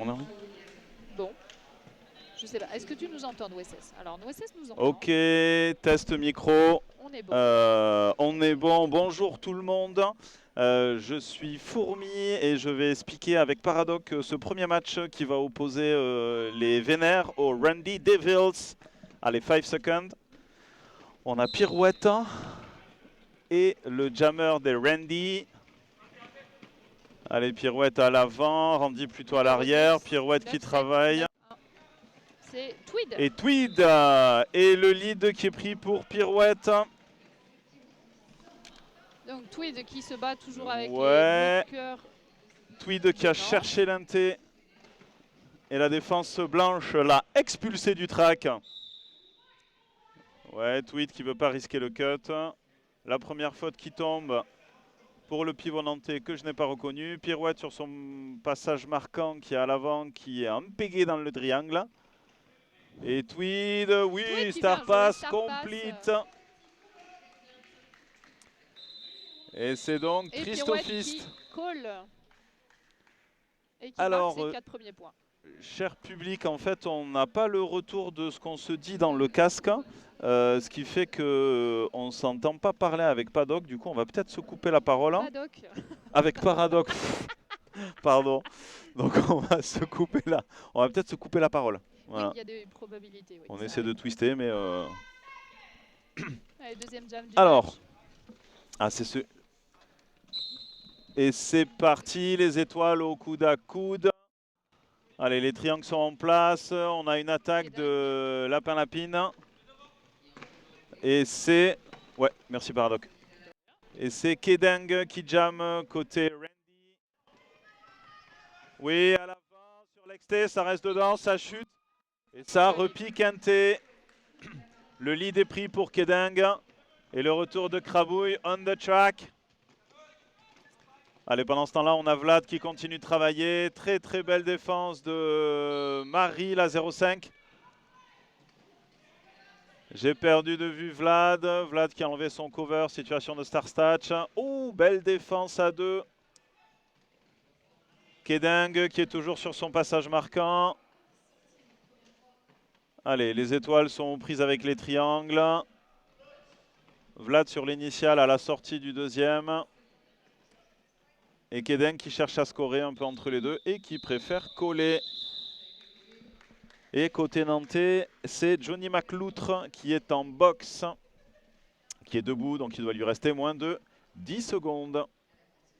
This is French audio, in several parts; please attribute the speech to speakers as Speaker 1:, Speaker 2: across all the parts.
Speaker 1: On est en ligne.
Speaker 2: Bon, je sais pas. Est-ce que tu nous entends, OSS? Alors, OSS nous entend.
Speaker 1: Ok, test micro.
Speaker 2: On est bon.
Speaker 1: On est bon. Bonjour tout le monde. Je suis Fourmi et je vais expliquer avec Paradoc ce premier match qui va opposer les Vénères aux Randy Devils. Allez, 5 seconds. On a Pirouette et le jammer des Randy. Allez, Pirouette à l'avant, Randy plutôt à l'arrière. Pirouette qui travaille.
Speaker 2: C'est Tweed.
Speaker 1: Et Tweed et le lead qui est pris pour Pirouette.
Speaker 2: Donc Tweed qui se bat toujours avec
Speaker 1: Ouais.
Speaker 2: les bloqueurs.
Speaker 1: Tweed qui a cherché l'inté. Et la défense blanche l'a expulsé du track. Ouais, Tweed qui veut pas risquer le cut. La première faute qui tombe pour le pivot nantais que je n'ai pas reconnu. Pirouette sur son passage marquant qui est à l'avant, qui est impégué dans le triangle. Et Tweed, oui,
Speaker 2: Tweed
Speaker 1: star pass complete. Et c'est donc Christophiste.
Speaker 2: Et qui marque ses 4 premiers points.
Speaker 1: Cher public, en fait, on n'a pas le retour de ce qu'on se dit dans le casque, ce qui fait qu'on ne s'entend pas parler avec Paddock. Du coup, on va peut-être se couper la parole.
Speaker 2: Paddock.
Speaker 1: Avec Paradox. Pardon. Donc, on va se couper là. On va peut-être se couper la parole. Voilà.
Speaker 2: Oui, il y a des probabilités. Oui,
Speaker 1: on essaie de twister, mais.
Speaker 2: Allez, deuxième jam du
Speaker 1: Alors.
Speaker 2: match.
Speaker 1: Ah, c'est ce. Et c'est parti, les étoiles au coude à coude. Allez, les triangles sont en place. On a une attaque de lapin-lapine. Et c'est... Ouais, merci Paradoc. Et c'est Kedeng qui jam côté Randy. Oui, à l'avant, sur l'exté, ça reste dedans, ça chute. Et ça repique un T. Le lead est pris pour Kedeng. Et le retour de Crabouille on the track. Allez, pendant ce temps-là, on a Vlad qui continue de travailler. Très très belle défense de Marie, la 0,5. J'ai perdu de vue Vlad. Vlad qui a enlevé son cover, situation de Star Statch. Oh, belle défense à 2. Kedeng qui est toujours sur son passage marquant. Allez, les étoiles sont prises avec les triangles. Vlad sur l'initiale à la sortie du deuxième. Et Kedeng qui cherche à scorer un peu entre les deux et qui préfère coller. Et côté nantais, c'est Johnny McLoutre qui est en boxe, qui est debout, donc il doit lui rester moins de 10 secondes.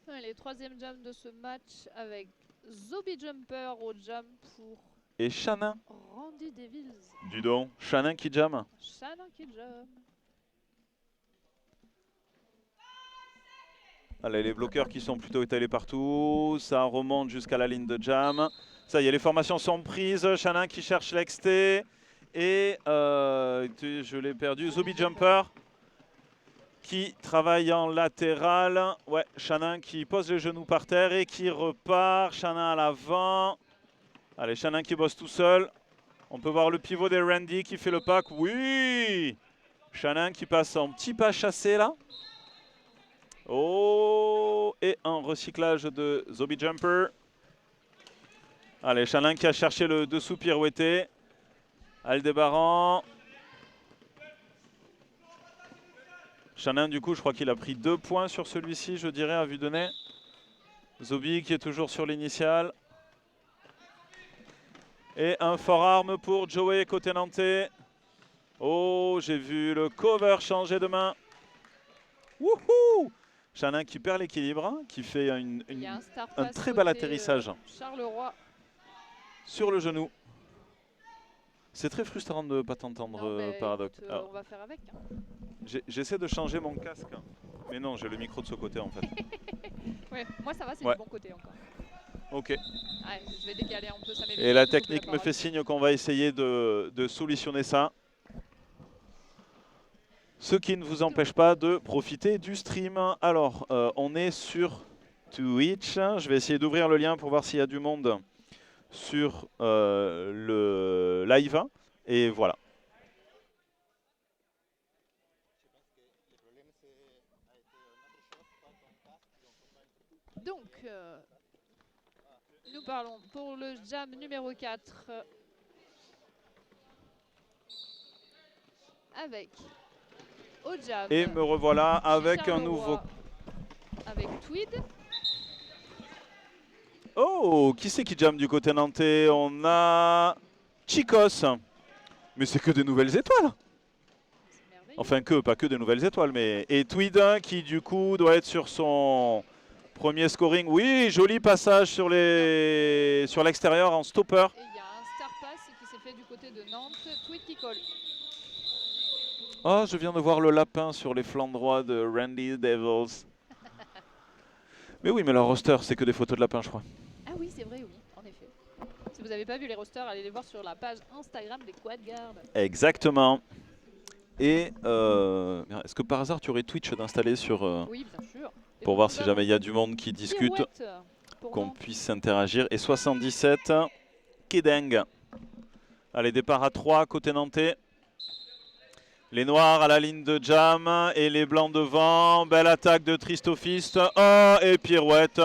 Speaker 2: Allez, troisième jam de ce match avec Zombie Jumper au jam pour
Speaker 1: et Shannon.
Speaker 2: Randy Devils.
Speaker 1: Du don, Shannon qui jam.
Speaker 2: Shannon qui jam.
Speaker 1: Allez, les bloqueurs qui sont plutôt étalés partout. Ça remonte jusqu'à la ligne de jam. Ça y est, les formations sont prises. Shannon qui cherche l'exté. Et je l'ai perdu. Zombie Jumper qui travaille en latéral. Ouais, Shannon qui pose les genoux par terre et qui repart. Shannon à l'avant. Allez, Shannon qui bosse tout seul. On peut voir le pivot des Randy qui fait le pack. Oui! Shannon qui passe en petit pas chassé là. Oh! Et un recyclage de Zombie Jumper. Allez, Shannon qui a cherché le dessous pirouetté. Aldébaran. Shannon, du coup, je crois qu'il a pris 2 points sur celui-ci, je dirais, à vue de nez. Zombie qui est toujours sur l'initiale. Et un forearm pour Joey côté nantais. Oh, j'ai vu le cover changer de main. Wouhou! Shannon qui perd l'équilibre, qui fait un très bel atterrissage.
Speaker 2: Charleroi.
Speaker 1: Sur le genou. C'est très frustrant de ne pas t'entendre, Paradox.
Speaker 2: On va faire avec.
Speaker 1: J'essaie de changer mon casque. Mais non, j'ai le micro de ce côté en fait.
Speaker 2: Ouais, moi ça va, c'est du bon côté encore.
Speaker 1: Ok.
Speaker 2: Ouais, je vais décaler un peu, ça m'évite.
Speaker 1: Et la technique me fait signe qu'on va essayer de solutionner ça. Ce qui ne vous empêche pas de profiter du stream. Alors, on est sur Twitch. Je vais essayer d'ouvrir le lien pour voir s'il y a du monde sur le live. Et voilà.
Speaker 2: Donc, Nous parlons pour le jam numéro 4 avec au jam.
Speaker 1: Et me revoilà avec un nouveau.
Speaker 2: Avec Tweed.
Speaker 1: Oh, qui c'est qui jam du côté nantais? On a Chicos. Mais c'est que des nouvelles étoiles. Enfin pas que des nouvelles étoiles, mais et Tweed qui du coup doit être sur son premier scoring. Oui, joli passage sur l'extérieur en stopper.
Speaker 2: Et il y a un star pass qui s'est fait du côté de Nantes. Tweed qui colle.
Speaker 1: Oh, je viens de voir le lapin sur les flancs droits de Randy Devils. Mais oui, mais leur roster, c'est que des photos de lapins, je crois.
Speaker 2: Ah oui, c'est vrai, oui, en effet. Si vous n'avez pas vu les rosters, allez les voir sur la page Instagram des Quad Guards.
Speaker 1: Exactement. Et est-ce que par hasard tu aurais Twitch d'installer sur
Speaker 2: Oui, bien sûr.
Speaker 1: pour voir si jamais il y a du monde qui discute, qu'on puisse interagir. Et 77, Kedeng. Allez, départ à 3 côté nantais. Les noirs à la ligne de jam et les blancs devant. Belle attaque de Tristofist. Oh, et pirouette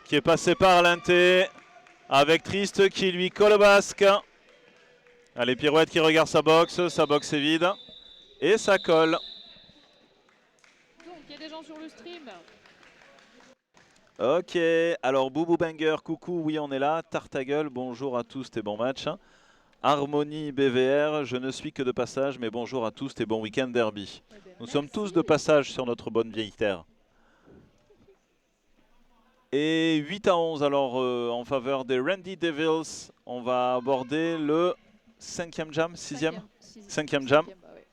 Speaker 1: qui est passé par l'inté avec Trist qui lui colle au basque. Allez, pirouette qui regarde sa box est vide. Et ça colle.
Speaker 2: Donc, il y a des gens sur le stream.
Speaker 1: Ok, alors Boubou Banger, coucou, oui on est là. Tartagueule, bonjour à tous et bon match. Harmonie BVR, je ne suis que de passage, mais bonjour à tous et bon week-end derby.
Speaker 2: Eh bien,
Speaker 1: Nous sommes tous de passage sur notre bonne vieille terre. Et 8 à 11 alors en faveur des Randy Devils. On va aborder le 5e jam, 6e 5e jam.
Speaker 2: Bah ouais.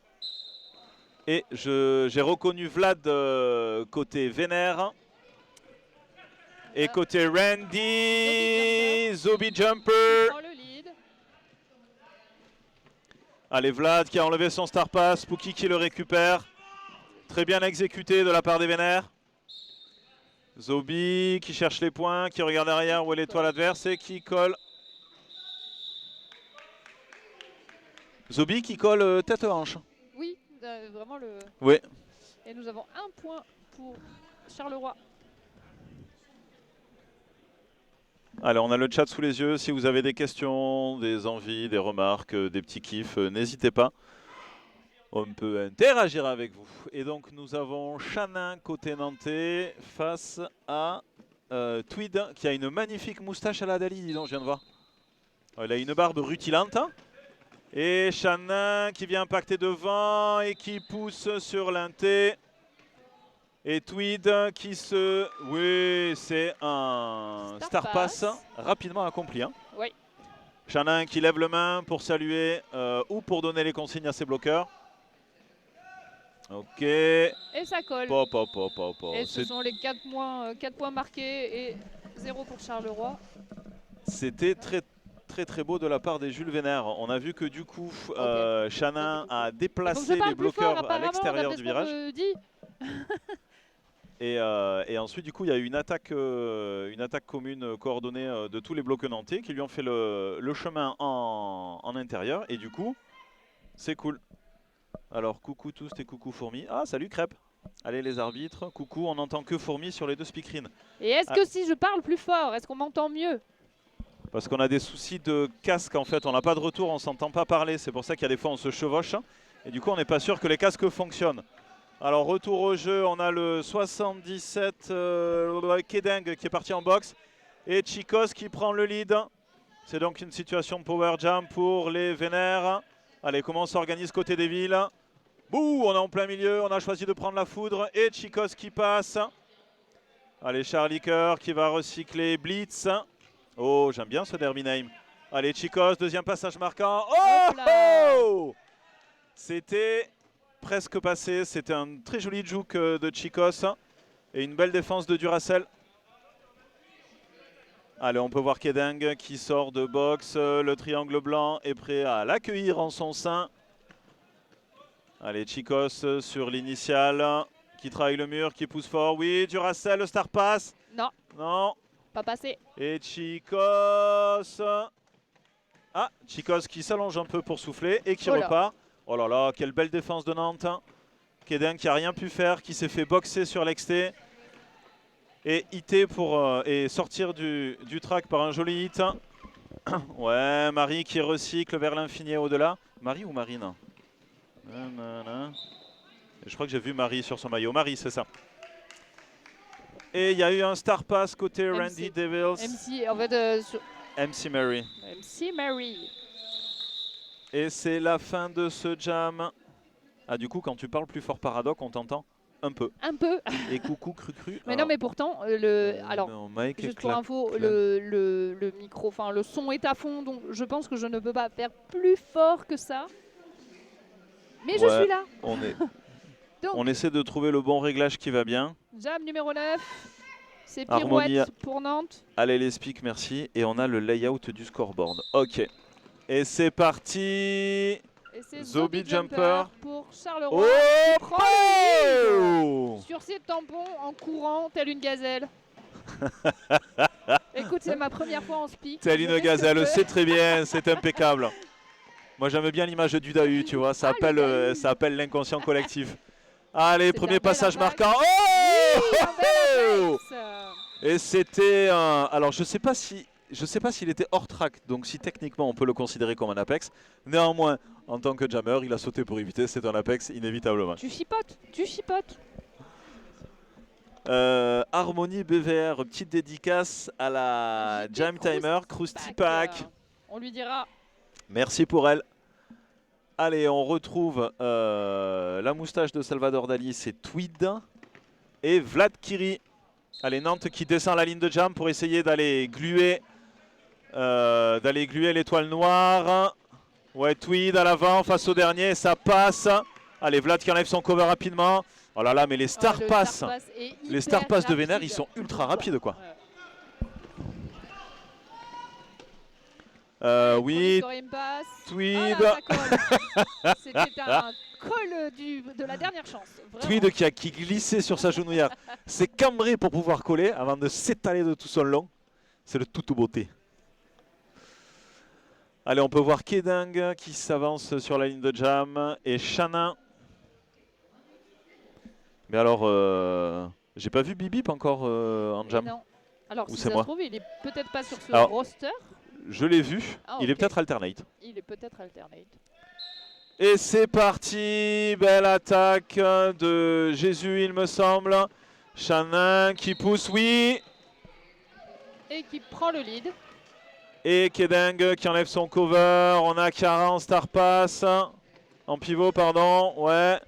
Speaker 1: Et j'ai reconnu Vlad côté Vénère. Et côté Randy, Zobi Jumper.
Speaker 2: Prend le lead.
Speaker 1: Allez, Vlad qui a enlevé son star pass, Pookie qui le récupère. Très bien exécuté de la part des Vénères. Zobi qui cherche les points, qui regarde derrière où est l'étoile adverse et qui colle. Zobi qui colle tête-hanche.
Speaker 2: Oui, vraiment le...
Speaker 1: Oui.
Speaker 2: Et nous avons un point pour Charleroi.
Speaker 1: Allez, on a le chat sous les yeux. Si vous avez des questions, des envies, des remarques, des petits kiffs, n'hésitez pas. On peut interagir avec vous. Et donc, nous avons Chanin côté nantais face à Tweed qui a une magnifique moustache à la Dali, dis donc, je viens de voir. Il a une barbe rutilante. Et Chanin qui vient impacter devant et qui pousse sur l'inté. Et Tweed qui se... Oui, c'est un star pass rapidement accompli. Hein.
Speaker 2: Oui.
Speaker 1: Chanin qui lève le main pour saluer ou pour donner les consignes à ses bloqueurs. Ok.
Speaker 2: Et ça colle. Et ce
Speaker 1: C'est-
Speaker 2: sont les 4 points marqués et 0 pour Charleroi.
Speaker 1: C'était très beau de la part des Jules Vénère. On a vu que du coup, Chanin a déplacé les bloqueurs à l'extérieur du virage. Et ensuite, du coup, il y a eu une attaque commune coordonnée de tous les blocs nantais qui lui ont fait le chemin en intérieur. Et du coup, c'est cool. Alors, coucou tous et coucou Fourmi. Ah, salut Crêpe. Allez les arbitres, coucou, on n'entend que Fourmi sur les deux speakerines.
Speaker 2: Et est-ce que si je parle plus fort, est-ce qu'on m'entend mieux?
Speaker 1: Parce qu'on a des soucis de casque en fait, on n'a pas de retour, on s'entend pas parler. C'est pour ça qu'il y a des fois on se chevauche. Et du coup, on n'est pas sûr que les casques fonctionnent. Alors retour au jeu, on a le 77 Kedeng qui est parti en boxe et Chicos qui prend le lead. C'est donc une situation de power jam pour les Vénères. Allez, comment on s'organise côté des villes? Bouh, on est en plein milieu, on a choisi de prendre la foudre et Chicos qui passe. Allez, Charlie Coeur qui va recycler Blitz. Oh, j'aime bien ce derby name. Allez, Chicos, deuxième passage marquant. Oh, oh, c'était presque passé, c'était un très joli juke de Chicos et une belle défense de Duracell. Allez, on peut voir Kedeng qui sort de boxe, le triangle blanc est prêt à l'accueillir en son sein. Allez, Chicos sur l'initiale, qui travaille le mur, qui pousse fort. Oui, Duracell, le star pass.
Speaker 2: Non.
Speaker 1: Non.
Speaker 2: Pas passé.
Speaker 1: Et Chicos. Ah, Chicos qui s'allonge un peu pour souffler et qui repart. Oh là là, quelle belle défense de Nantes. Kedeng qui n'a rien pu faire, qui s'est fait boxer sur l'exté. et hitter et sortir du track par un joli hit. Ouais, Marie qui recycle vers l'infini et au-delà. Marie ou Marine? Je crois que j'ai vu Marie sur son maillot. Marie, c'est ça. Et il y a eu un star pass côté Randy Devils.
Speaker 2: MC, en fait,
Speaker 1: MC Mary.
Speaker 2: MC Mary.
Speaker 1: Et c'est la fin de ce jam. Ah, du coup, quand tu parles plus fort Paradoc, on t'entend un peu.
Speaker 2: Un peu.
Speaker 1: Et coucou cru.
Speaker 2: Mais
Speaker 1: alors,
Speaker 2: non, mais pourtant, alors, juste pour info, le micro, enfin le son est à fond, donc je pense que je ne peux pas faire plus fort que ça. Mais je suis là.
Speaker 1: Donc, on essaie de trouver le bon réglage qui va bien.
Speaker 2: Jam numéro 9, c'est
Speaker 1: Harmonie
Speaker 2: pirouette pour Nantes.
Speaker 1: Allez les speaks, merci. Et on a le layout du scoreboard. Ok. Et c'est parti.
Speaker 2: Et c'est Zombie Jumper pour Charleroi.
Speaker 1: Oh,
Speaker 2: Prend le lead sur ses tampons en courant telle une gazelle. Écoute, c'est ma première fois en speak.
Speaker 1: Telle une gazelle, c'est très bien, c'est impeccable. Moi j'aime bien l'image du Dahu, tu vois, ça appelle l'inconscient collectif. Allez, premier passage marquant. Oh, et c'était un... Alors je sais pas s'il était hors track, donc si techniquement on peut le considérer comme un apex. Néanmoins, en tant que jammer, il a sauté pour éviter, c'est un apex inévitablement.
Speaker 2: Tu chipotes, tu chipotes.
Speaker 1: Harmonie BVR, petite dédicace à la Jam Timer, Krusty Pack.
Speaker 2: On lui dira.
Speaker 1: Merci pour elle. Allez, on retrouve la moustache de Salvador Dali, c'est Tweed. Et Vlad Kiri. Allez, Nantes qui descend la ligne de jam pour essayer d'aller gluer l'étoile noire. Ouais, Tweed à l'avant face au dernier, ça passe. Allez, Vlad qui enlève son cover rapidement. Oh là là, mais les star pass de Vénère, ils sont ultra rapides quoi. Oui, Tweed.
Speaker 2: Ah, c'était un call de la dernière chance. Vraiment.
Speaker 1: Tweed qui glissait sur sa genouillère. C'est cambré pour pouvoir coller avant de s'étaler de tout son long. C'est le toute beauté. Allez, on peut voir Kedang qui s'avance sur la ligne de jam et Shannon. Mais alors, j'ai pas vu Bibip encore en jam.
Speaker 2: Non. Alors,
Speaker 1: si
Speaker 2: ça se
Speaker 1: moi
Speaker 2: trouve, il est peut-être pas sur ce
Speaker 1: alors,
Speaker 2: roster.
Speaker 1: Je l'ai vu,
Speaker 2: ah,
Speaker 1: il est peut-être alternate.
Speaker 2: Il est peut-être alternate.
Speaker 1: Et c'est parti, belle attaque de Jésus il me semble. Shannon qui pousse, oui.
Speaker 2: Et qui prend le lead.
Speaker 1: Et Kedang qui enlève son cover. On a Kara en star pass. En pivot, pardon. Ouais.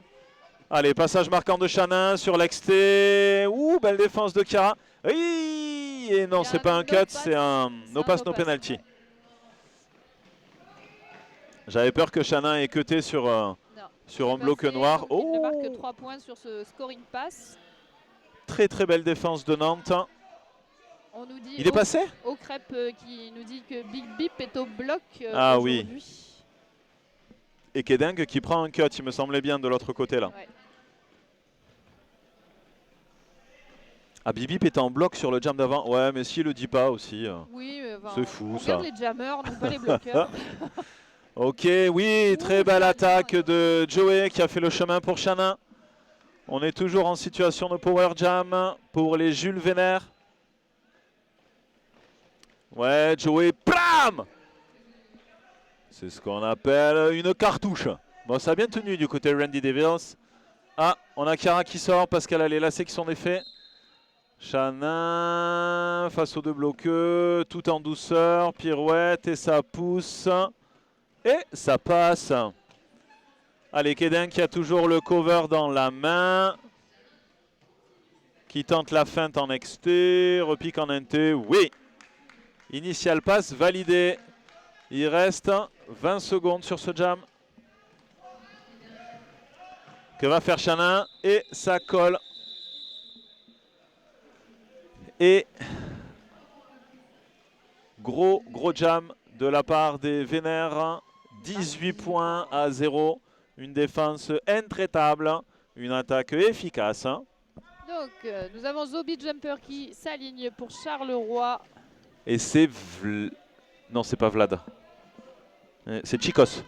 Speaker 1: Allez, passage marquant de Shannon sur l'exté. Ouh, belle défense de Kara. Oui. Et non, c'est pas un cut, c'est un no pass, no penalty. Ouais. J'avais peur que Shannon ait cuté sur un bloc noir.
Speaker 2: Il ne marque que 3 points sur ce scoring pass.
Speaker 1: Très très belle défense de Nantes.
Speaker 2: On nous dit
Speaker 1: il est passé
Speaker 2: au crêpe qui nous dit que Big Bip est au bloc
Speaker 1: oui. Et Kedang qui prend un cut, il me semblait bien de l'autre côté là.
Speaker 2: Ouais.
Speaker 1: Ah, Bip Bip est en bloc sur le jam d'avant. Ouais, mais s'il le dit pas aussi.
Speaker 2: Oui,
Speaker 1: c'est fou
Speaker 2: on
Speaker 1: ça.
Speaker 2: regarde les jammers, non pas les bloqueurs.
Speaker 1: Ok, oui, très belle attaque de Joey qui a fait le chemin pour Shannon. On est toujours en situation de power jam pour les Jules Vénère. Ouais, Joey, blam! C'est ce qu'on appelle une cartouche. Bon, ça a bien tenu du côté Randy Devils. Ah, on a Kara qui sort parce qu'elle a les lacets qui sont défaits. Shannon face aux deux bloqueux, tout en douceur, pirouette et ça pousse. Et ça passe. Allez, Kedang qui a toujours le cover dans la main. Qui tente la feinte en XT, repique en NT, oui. Initial pass validé. Il reste 20 secondes sur ce jam. Que va faire Shannon? Et ça colle. Et gros jam de la part des Vénères. 18 points à 0. Une défense intraitable. Une attaque efficace.
Speaker 2: Donc, nous avons Zombie Jumper qui s'aligne pour Charleroi.
Speaker 1: Et c'est... Non, c'est pas Vlad. C'est Chicos.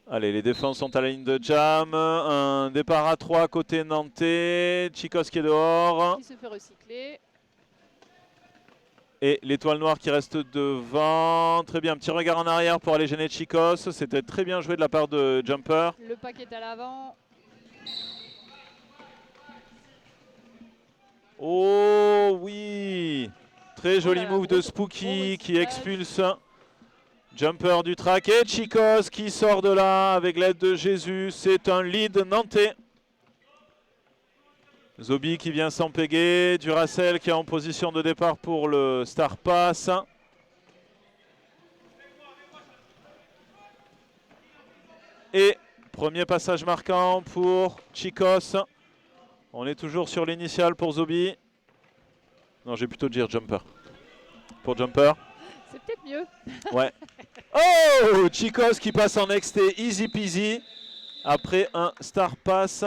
Speaker 1: Allez, les défenses sont à la ligne de jam. Un départ à 3 côté nantais. Chicos qui est dehors.
Speaker 2: Qui se fait recycler.
Speaker 1: Et l'étoile noire qui reste devant. Très bien, petit regard en arrière pour aller gêner Chicos. C'était très bien joué de la part de Jumper.
Speaker 2: Le pack est à l'avant.
Speaker 1: Oh oui! Très joli move de Spooky qui expulse Jumper du track. Et Chicos qui sort de là avec l'aide de Jésus. C'est un lead nantais. Zobi qui vient s'empéguer. Duracell qui est en position de départ pour le Star Pass. Et premier passage marquant pour Chicos. On est toujours sur l'initiale pour Zobi. Non, je vais plutôt dire Jumper. Pour Jumper.
Speaker 2: C'est peut-être mieux.
Speaker 1: Ouais. Oh, Chicos qui passe en XT easy peasy. Après un Star Pass.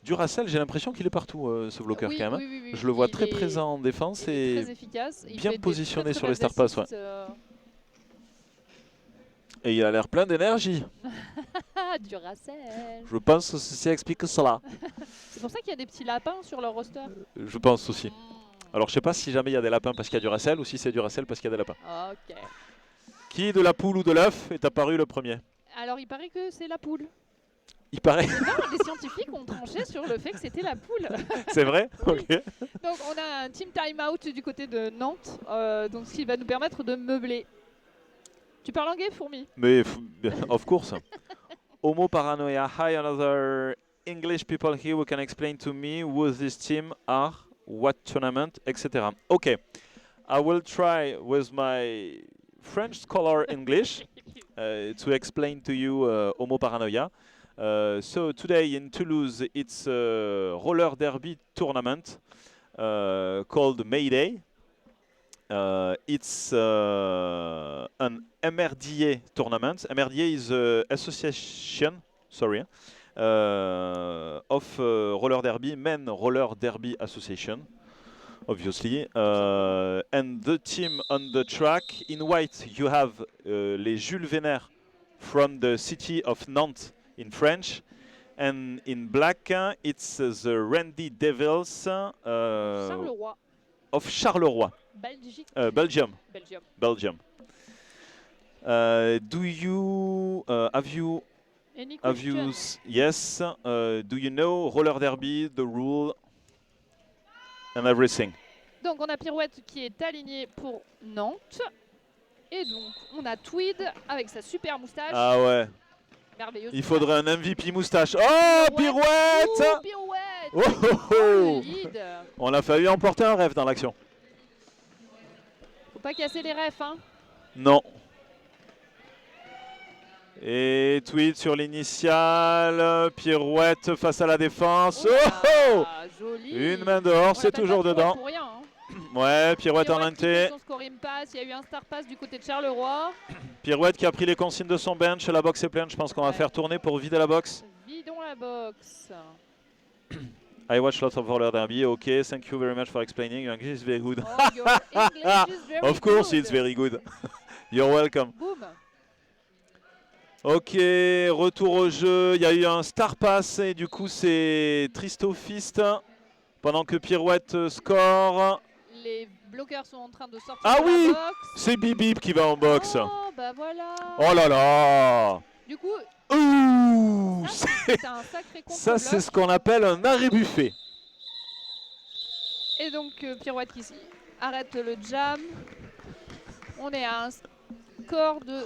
Speaker 1: Duracell, j'ai l'impression qu'il est partout ce bloqueur quand même.
Speaker 2: Oui,
Speaker 1: je le vois très présent en défense et
Speaker 2: très efficace.
Speaker 1: bien positionné sur les Star Pass. Ouais. Et il a l'air plein d'énergie.
Speaker 2: Duracell.
Speaker 1: Je pense que ceci explique cela.
Speaker 2: C'est pour ça qu'il y a des petits lapins sur leur roster.
Speaker 1: Je pense aussi. Alors je sais pas si jamais il y a des lapins parce qu'il y a Duracell ou si c'est Duracell parce qu'il y a des lapins.
Speaker 2: Ok.
Speaker 1: Qui de la poule ou de l'œuf est apparu le premier?
Speaker 2: Alors il paraît que c'est la poule.
Speaker 1: Il paraît.
Speaker 2: Non, les scientifiques ont tranché sur le fait que c'était la poule.
Speaker 1: C'est vrai?
Speaker 2: Oui.
Speaker 1: Ok.
Speaker 2: Donc on a un team timeout du côté de Nantes, donc ce qui va nous permettre de meubler. Tu parles anglais, Fourmi?
Speaker 1: Mais of course. Homo Paranoia. Hi, another English people here who can explain to me who this team are, what tournament, etc. Okay, I will try with my French scholar English to explain to you Homo Paranoia. So today in Toulouse, it's a roller derby tournament called Mayday. It's an MRDA tournament. MRDA is an association, sorry, of roller derby, Men Roller Derby Association, obviously. And the team on the track, in white you have les Jules Vénère from the city of Nantes in French. And in black, it's the Randy Devils
Speaker 2: Charleroi.
Speaker 1: of Charleroi.
Speaker 2: Belgique.
Speaker 1: Belgium.
Speaker 2: Belgium.
Speaker 1: Belgium. Do you have you
Speaker 2: Any
Speaker 1: have you
Speaker 2: question?
Speaker 1: yes? Do you know roller derby, the rule and everything?
Speaker 2: Donc on a Pirouette qui est aligné pour Nantes. Et donc on a Tweed avec sa super moustache.
Speaker 1: Ah ouais.
Speaker 2: Merveilleuse.
Speaker 1: Il faudrait un MVP moustache. Oh, pirouette!
Speaker 2: Ouh, pirouette!
Speaker 1: Oh, oh, oh.
Speaker 2: Le lead.
Speaker 1: On a failli emporter un rêve dans l'action.
Speaker 2: Faut pas casser les refs, hein.
Speaker 1: Non. Et Tweed sur l'initiale. Pirouette face à la défense.
Speaker 2: Oh,
Speaker 1: Oh, oh.
Speaker 2: Joli.
Speaker 1: Une main dehors, c'est toujours dedans.
Speaker 2: Pour rien, hein.
Speaker 1: Ouais, Pirouette en inté.
Speaker 2: Son scoring pass. Il y a eu un star pass du côté de Charleroi.
Speaker 1: Pirouette qui a pris les consignes de son bench. La box est pleine. Je pense qu'on va faire tourner pour vider la box.
Speaker 2: Vidons la box.
Speaker 1: I watch lots of roller derby. Okay, thank you very much for explaining. Your English is very good.
Speaker 2: Oh, your English is very
Speaker 1: Of course,
Speaker 2: good.
Speaker 1: it's very good. You're welcome.
Speaker 2: Boom.
Speaker 1: Ok, retour au jeu. Il y a eu un star pass et du coup c'est Tristo Fist pendant que Pirouette score.
Speaker 2: Les bloqueurs sont en train de sortir
Speaker 1: Ah
Speaker 2: de
Speaker 1: oui,
Speaker 2: la box.
Speaker 1: c'est Bibib qui va en box.
Speaker 2: Oh, bah voilà.
Speaker 1: Oh là là.
Speaker 2: Du coup,
Speaker 1: Ouh,
Speaker 2: c'est un sacré contre-bloc.
Speaker 1: ça c'est ce qu'on appelle un arrêt buffet.
Speaker 2: Et donc Pirouette qui arrête le jam. On est à un score de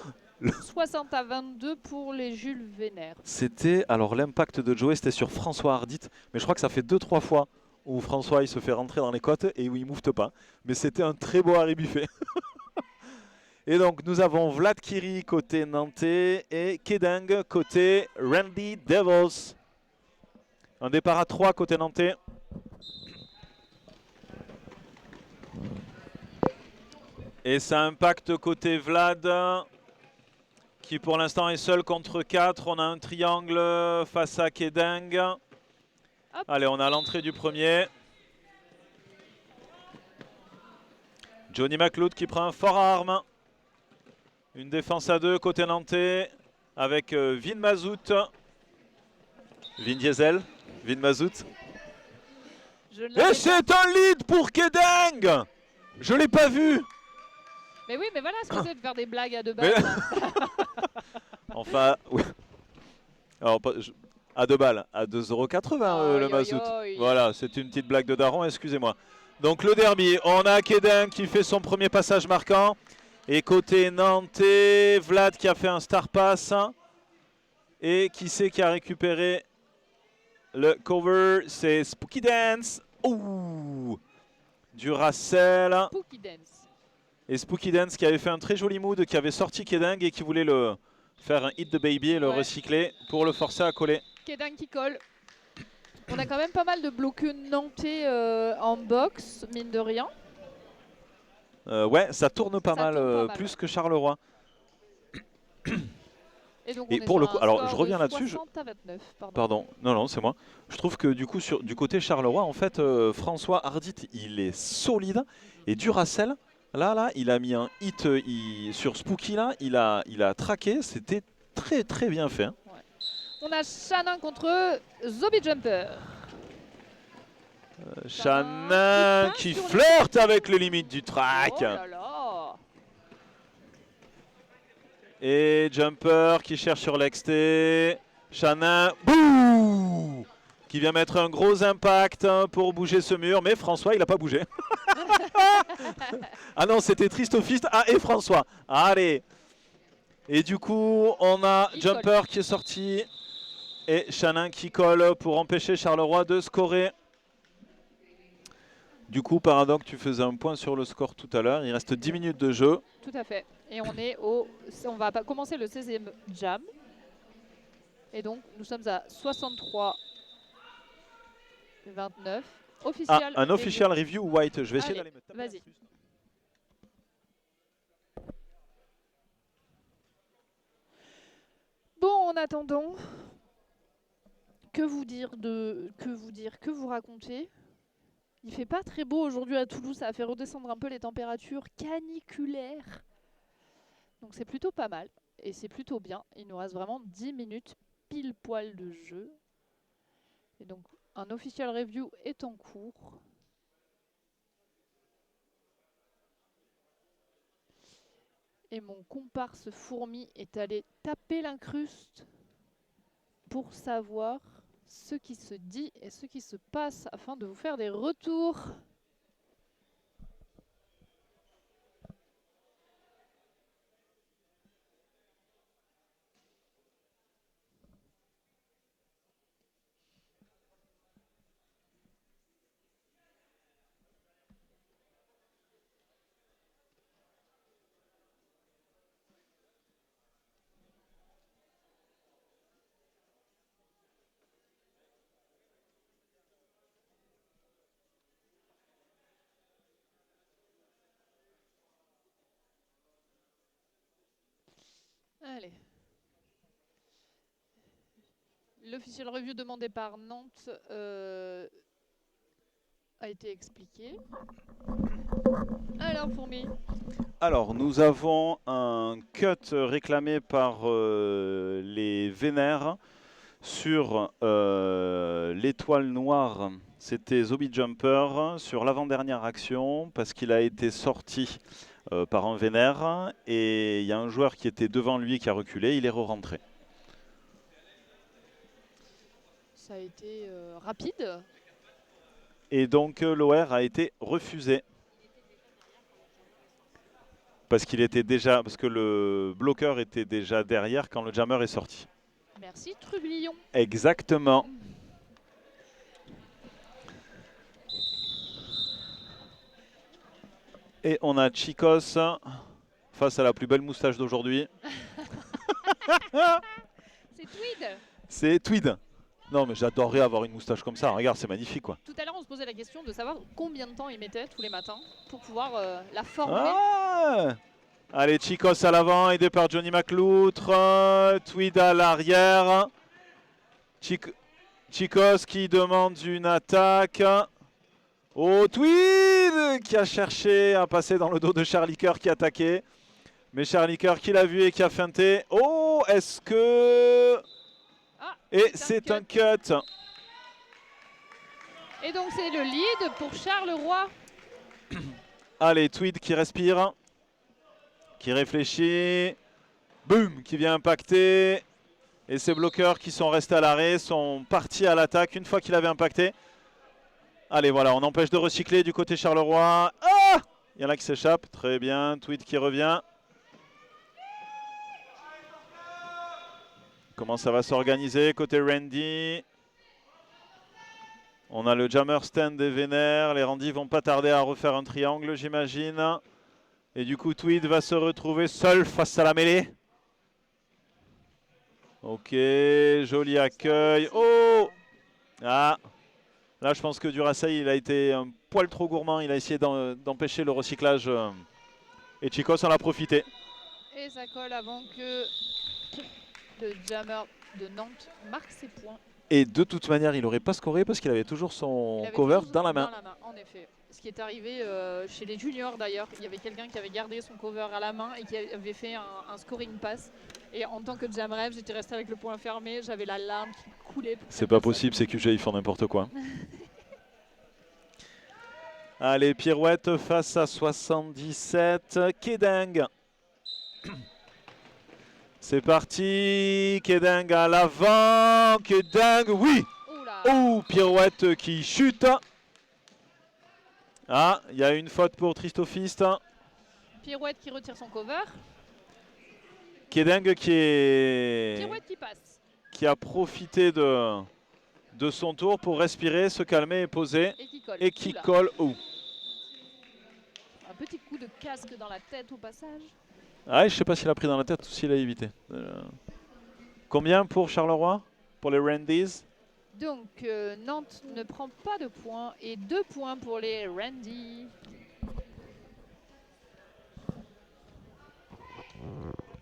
Speaker 2: 60 à 22 pour les Jules Vénère.
Speaker 1: C'était, alors l'impact de Joey c'était sur François Hardit, mais je crois que ça fait 2-3 fois où François il se fait rentrer dans les côtes et où il moufte pas. Mais c'était un très beau arrêt buffet. Et donc nous avons Vlad Kiri côté nantais et Kedang côté Randy Devils. Un départ à 3 côté nantais. Et ça impacte côté Vlad qui pour l'instant est seul contre 4. On a un triangle face à Kedang.
Speaker 2: Hop.
Speaker 1: Allez, on a l'entrée du premier. Johnny McLeod qui prend un fort arme. Une défense à 2 côté nantais. avec Vin Mazout. Vin Diesel, Vin Mazout. Et c'est un lead pour Kedeng. Je l'ai pas vu.
Speaker 2: Mais oui, mais voilà, c'est de faire des blagues à 2 balles.
Speaker 1: Enfin, oui. Alors, à 2 balles, à 2,80 € le Mazout. Voilà, c'est une petite blague de daron, excusez-moi. Donc le derby, on a Kedeng qui fait son premier passage marquant. Et côté nantais, Vlad qui a fait un star pass. Et qui c'est qui a récupéré le cover? C'est Spooky Dance. Ouh, Duracell.
Speaker 2: Spooky Dance.
Speaker 1: Et Spooky Dance qui avait fait un très joli mood, qui avait sorti Kedeng et qui voulait le faire un hit de baby et le recycler pour le forcer à coller.
Speaker 2: Kedeng qui colle. On a quand même pas mal de bloqueux nantais en boxe, mine de rien.
Speaker 1: Ouais, ça tourne pas mal, plus que Charleroi.
Speaker 2: Et pour le coup,
Speaker 1: alors je reviens là-dessus. Pardon, non, c'est moi. Je trouve que du coup, du côté Charleroi, en fait, François Hardit, il est solide. Et Duracell, là, il a mis un hit sur Spooky, là, il a traqué. C'était très, très bien fait. Hein.
Speaker 2: Ouais. On a Shannon contre Zombie Jumper.
Speaker 1: Shannon qui flirte avec les limites du track.
Speaker 2: Oh là là.
Speaker 1: Et Jumper qui cherche sur l'XT. Shannon, bouh, qui vient mettre un gros impact pour bouger ce mur. Mais François, il n'a pas bougé. Ah non, c'était Tristofist. Ah, et François. Allez. Et du coup, on a Jumper qui est sorti. Et Shannon qui colle pour empêcher Charleroi de scorer. Du coup, Paradox, tu faisais un point sur le score tout à l'heure. Il reste 10 minutes de jeu.
Speaker 2: Tout à fait. Et on va commencer le 16e jam. Et donc, nous sommes à 63-29. Official
Speaker 1: un official review white. Je vais essayer d'aller mettre.
Speaker 2: Vas-y. Bon, en attendant, que vous raconter? Il fait pas très beau aujourd'hui à Toulouse, ça a fait redescendre un peu les températures caniculaires. Donc c'est plutôt pas mal et c'est plutôt bien. Il nous reste vraiment 10 minutes pile poil de jeu. Et donc un official review est en cours. Et mon comparse fourmi est allé taper l'incruste pour savoir ce qui se dit et ce qui se passe afin de vous faire des retours. Allez. L'official review demandé par Nantes a été expliqué. Alors, Fourmi.
Speaker 1: Alors, nous avons un cut réclamé par les Vénères sur l'étoile noire. C'était Zombie Jumper sur l'avant-dernière action parce qu'il a été sorti par un Vénère et il y a un joueur qui était devant lui qui a reculé, il est re-rentré.
Speaker 2: Ça a été rapide.
Speaker 1: Et donc l'OR a été refusé. Parce que le bloqueur était déjà derrière quand le jammer est sorti.
Speaker 2: Merci Trublion.
Speaker 1: Exactement. Et on a Chicos face à la plus belle moustache d'aujourd'hui.
Speaker 2: C'est Tweed.
Speaker 1: C'est Tweed. Non mais j'adorerais avoir une moustache comme ça. Regarde, c'est magnifique quoi.
Speaker 2: Tout à l'heure on se posait la question de savoir combien de temps il mettait tous les matins pour pouvoir la former.
Speaker 1: Ah, allez, Chicos à l'avant, aidé par Johnny McLoutre. Tweed à l'arrière. Chicos qui demande une attaque. Oh, Tweed qui a cherché à passer dans le dos de Charlie Kerr qui attaquait. Mais Charlie Kerr qui l'a vu et qui a feinté. Oh, est-ce que...
Speaker 2: Ah,
Speaker 1: et c'est un cut.
Speaker 2: Et donc c'est le lead pour Charleroi.
Speaker 1: Allez, Tweed qui respire, qui réfléchit. Boum, qui vient impacter. Et ces bloqueurs qui sont restés à l'arrêt sont partis à l'attaque une fois qu'il avait impacté. Allez, voilà, on empêche de recycler du côté Charleroi. Ah! Il y en a qui s'échappent. Très bien, Tweed qui revient. Comment ça va s'organiser côté Randy? On a le jammer stand des Vénères. Les Randy vont pas tarder à refaire un triangle, j'imagine. Et du coup, Tweed va se retrouver seul face à la mêlée. Ok, joli accueil. Oh! Ah! Là, je pense que Duracell, il a été un poil trop gourmand. Il a essayé d'empêcher le recyclage. Et Chicos en a profité.
Speaker 2: Et ça colle avant que le jammer de Nantes marque ses points.
Speaker 1: Et de toute manière, il n'aurait pas scoré parce qu'il avait toujours son cover dans la main.
Speaker 2: En effet. Ce qui est arrivé chez les juniors d'ailleurs. Il y avait quelqu'un qui avait gardé son cover à la main et qui avait fait un scoring pass. Et en tant que jam rêve, j'étais resté avec le poing fermé. J'avais la larme qui coulait.
Speaker 1: C'est pas possible, c'est QG, ils font n'importe quoi. Allez, pirouette face à 77. Kedeng. C'est parti. Kedeng à l'avant. Kedeng, oui. Oh, pirouette qui chute. Ah, il y a une faute pour Tristofist.
Speaker 2: Pirouette qui retire son cover.
Speaker 1: Kedeng
Speaker 2: Pirouette qui passe.
Speaker 1: Qui a profité de son tour pour respirer, se calmer et poser.
Speaker 2: Et qui
Speaker 1: colle. Oh.
Speaker 2: Un petit coup de casque dans la tête au passage.
Speaker 1: Ah, je sais pas s'il a pris dans la tête ou s'il a évité. Combien pour Charleroi? Pour les Randys?
Speaker 2: Donc Nantes ne prend pas de points et 2 points pour les Randy.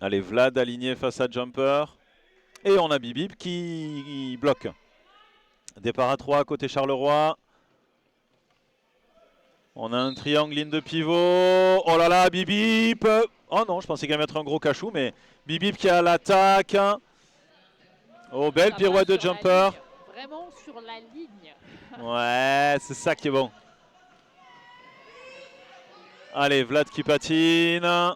Speaker 1: Allez, Vlad aligné face à Jumper. Et on a Bibib qui bloque. Départ à 3 côté Charleroi. On a un triangle ligne de pivot. Oh là là, Bibib. Oh non, je pensais qu'il allait mettre un gros cachou, mais Bibib qui est à l'attaque. Oh, belle pirouette de Jumper.
Speaker 2: Vraiment sur la ligne.
Speaker 1: Ouais, c'est ça qui est bon. Allez, Vlad qui patine.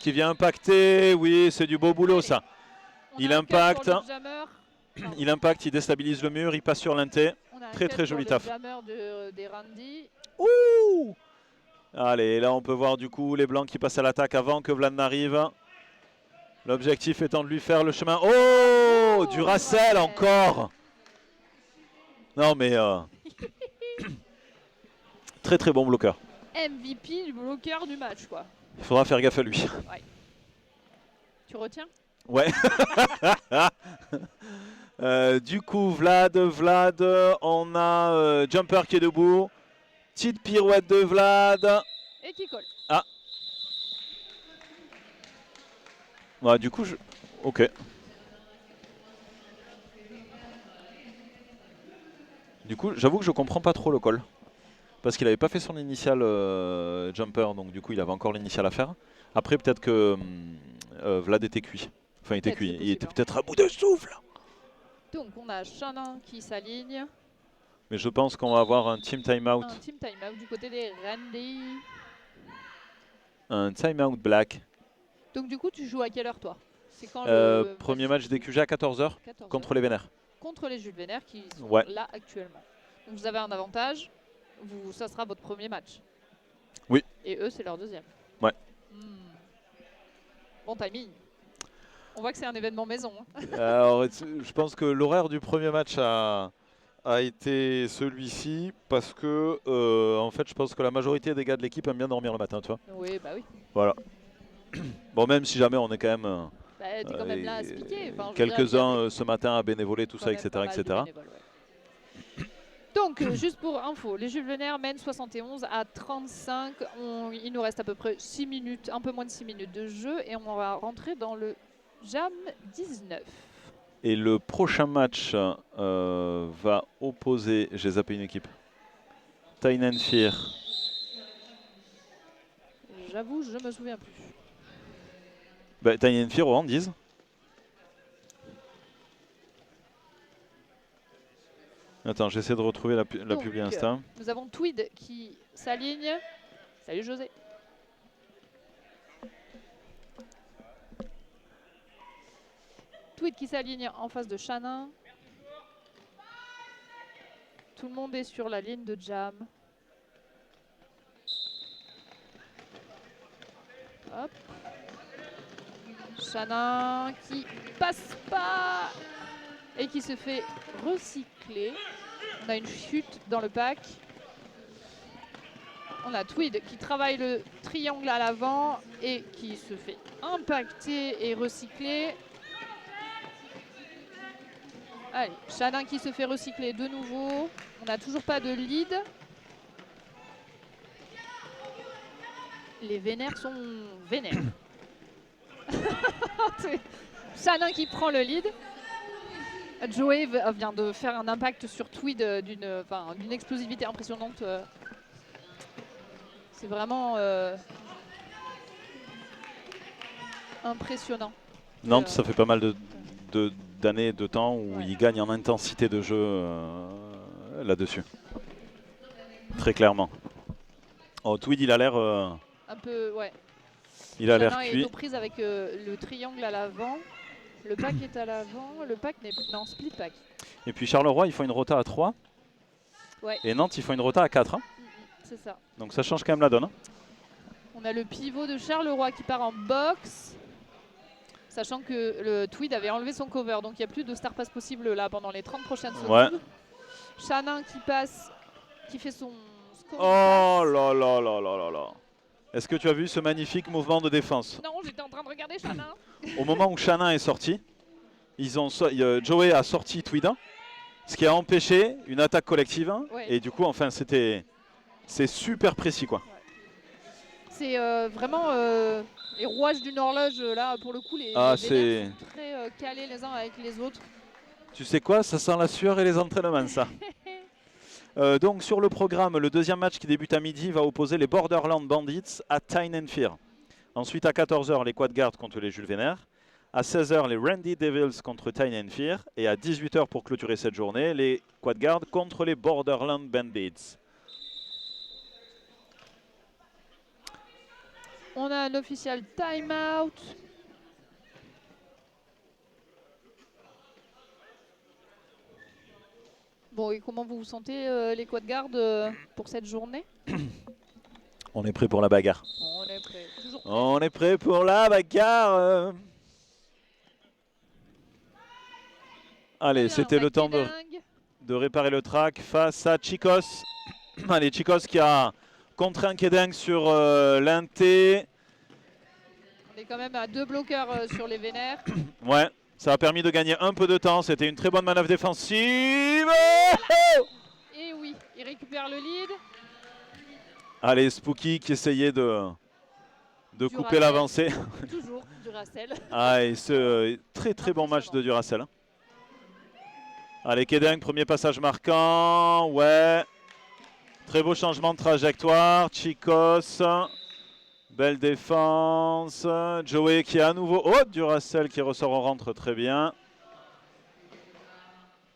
Speaker 1: Qui vient impacter. Oui, c'est du beau boulot ça. Il impacte. Il impacte, il déstabilise le mur, il passe sur l'inté. Très très joli taf.
Speaker 2: Des Randy.
Speaker 1: Ouh! Allez, là on peut voir du coup les blancs qui passent à l'attaque avant que Vlad n'arrive. L'objectif étant de lui faire le chemin. Oh! Duracell encore! Non mais... très très bon bloqueur.
Speaker 2: MVP du bloqueur du match quoi.
Speaker 1: Il faudra faire gaffe à lui.
Speaker 2: Ouais. Tu retiens?
Speaker 1: Ouais. Du coup, Vlad, on a Jumper qui est debout. Petite pirouette de Vlad.
Speaker 2: Et qui colle.
Speaker 1: Ah. Ouais, du coup, ok. Du coup, j'avoue que je comprends pas trop le call. Parce qu'il n'avait pas fait son initial Jumper, donc du coup, il avait encore l'initial à faire. Après, peut-être que Vlad était cuit. Enfin, il était cuit. Il était peut-être à bout de souffle.
Speaker 2: Donc, on a Chanin qui s'aligne.
Speaker 1: Mais je pense qu'on va avoir un team timeout.
Speaker 2: Un team timeout du côté des Randy.
Speaker 1: Un timeout black.
Speaker 2: Donc, du coup, tu joues à quelle heure, toi? C'est quand
Speaker 1: premier match des QG à 14h contre les Vénères.
Speaker 2: Contre les Jules Vénères qui sont là actuellement. Donc, vous avez un avantage. Ça sera votre premier match.
Speaker 1: Oui.
Speaker 2: Et eux, c'est leur deuxième.
Speaker 1: Ouais.
Speaker 2: Bon timing. On voit que c'est un événement maison.
Speaker 1: Alors, je pense que l'horaire du premier match a été celui-ci parce que, en fait, je pense que la majorité des gars de l'équipe aiment bien dormir le matin, tu vois.
Speaker 2: Oui, bah oui.
Speaker 1: Voilà. Bon, même si jamais on est quand même...
Speaker 2: t'es quand même là à se piquer. Enfin,
Speaker 1: quelques-uns ce matin à bénévoler, tout ça, etc.
Speaker 2: Donc, juste pour info, les Jules Vénères mènent 71 à 35. Il nous reste à peu près 6 minutes, un peu moins de 6 minutes de jeu et on va rentrer dans le Jam 19.
Speaker 1: Et le prochain match va opposer, j'ai zappé une équipe, Tyne and Fear.
Speaker 2: J'avoue, je me souviens plus.
Speaker 1: Bah, Tiny Fear au Handies. Attends, j'essaie de retrouver la
Speaker 2: Donc,
Speaker 1: publi Insta.
Speaker 2: Nous avons Tweed qui s'aligne. Salut José. Tweed qui s'aligne en face de Shannon. Tout le monde est sur la ligne de jam. Hop. Shannon qui passe pas et qui se fait recycler. On a une chute dans le pack. On a Tweed qui travaille le triangle à l'avant et qui se fait impacter et recycler. Allez, Shannon qui se fait recycler de nouveau. On n'a toujours pas de lead. Les vénères sont vénères. Shannon qui prend le lead. Joey vient de faire un impact sur Tweed d'une explosivité impressionnante. C'est vraiment impressionnant.
Speaker 1: Nantes, ça fait pas mal d'années, de temps où il gagne en intensité de jeu là-dessus. Très clairement. Oh, Tweed, il a l'air...
Speaker 2: un peu, ouais.
Speaker 1: Il a l'air
Speaker 2: Shannon
Speaker 1: cuit.
Speaker 2: est aux prises avec le triangle à l'avant. Le pack est à l'avant. Le pack n'est... Non, split pack.
Speaker 1: Et puis Charleroi, ils font une rota à 3.
Speaker 2: Ouais.
Speaker 1: Et Nantes, ils font une rota à 4. Hein.
Speaker 2: C'est ça.
Speaker 1: Donc ça change quand même la donne. Hein.
Speaker 2: On a le pivot de Charleroi qui part en box. Sachant que le Tweed avait enlevé son cover. Donc il n'y a plus de star pass possible là pendant les 30 prochaines secondes.
Speaker 1: Ouais.
Speaker 2: Shannon qui passe, qui fait son score.
Speaker 1: Oh là là là là là là. Est-ce que tu as vu ce magnifique mouvement de défense?
Speaker 2: Non, j'étais en train de regarder Shannon.
Speaker 1: Au moment où Shannon est sorti, Joey a sorti Tweed, ce qui a empêché une attaque collective.
Speaker 2: Ouais.
Speaker 1: Et du coup, enfin, c'est super précis, quoi.
Speaker 2: C'est vraiment les rouages d'une horloge. Là, pour le coup, les vénères sont très calés les uns avec les autres.
Speaker 1: Tu sais quoi, ça sent la sueur et les entraînements, ça. Donc sur le programme, le deuxième match qui débute à midi va opposer les Borderland Bandits à Tyne and Fear. Ensuite à 14 h, les Quad Guards contre les Jules Vénère. À 16 h, les Randy Devils contre Tyne and Fear. Et à 18 h pour clôturer cette journée, les Quad Guards contre les Borderland Bandits.
Speaker 2: On a un official timeout. Bon, et comment vous vous sentez, les Quad Guards, pour cette journée?
Speaker 1: On est prêt pour la bagarre.
Speaker 2: On est prêt. Toujours prêt.
Speaker 1: On est prêt pour la bagarre. Allez, c'était le temps de réparer le track face à Chicos. Allez, Chicos qui a contraint Kedeng sur l'inté.
Speaker 2: On est quand même à 2 bloqueurs sur les vénères.
Speaker 1: Ouais, ça a permis de gagner un peu de temps. C'était une très bonne manœuvre défensive.
Speaker 2: Et oui, il récupère le lead.
Speaker 1: Allez, Spooky qui essayait de couper l'avancée.
Speaker 2: Toujours Duracell.
Speaker 1: Ah, et ce très bon match de Duracell. Allez, Kedeng, premier passage marquant. Ouais. Très beau changement de trajectoire. Chicos. Belle défense. Joey qui est à nouveau. Oh, Duracell qui ressort en rentre très bien.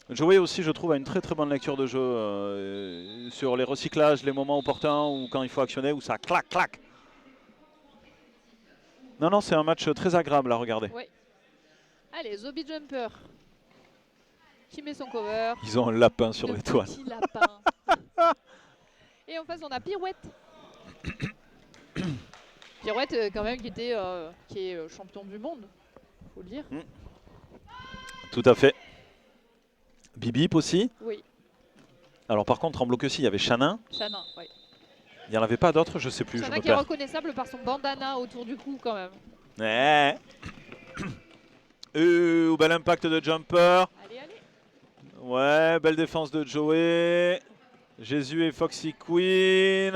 Speaker 1: Joey aussi, je trouve, a une très bonne lecture de jeu sur les recyclages, les moments opportuns ou quand il faut actionner, où ça clac. Non, c'est un match très agréable à regarder.
Speaker 2: Oui. Allez, Zombie Jumper qui met son cover.
Speaker 1: Ils ont un lapin sur l'étoile.
Speaker 2: Petit lapin. Et en face, on a Pirouette. Pirouette, quand même, qui est champion du monde, faut le dire.
Speaker 1: Tout à fait. Bibip aussi.
Speaker 2: Oui.
Speaker 1: Alors par contre, en bloc aussi, il y avait Shannon.
Speaker 2: Shannon, oui.
Speaker 1: Il n'y en avait pas d'autres, je sais plus.
Speaker 2: Shannon
Speaker 1: je me
Speaker 2: qui est
Speaker 1: perds.
Speaker 2: reconnaissable par son bandana autour du cou, quand même.
Speaker 1: Ouais. Bel impact de jumper.
Speaker 2: Allez.
Speaker 1: Ouais, belle défense de Joey. Jésus et Foxy Queen.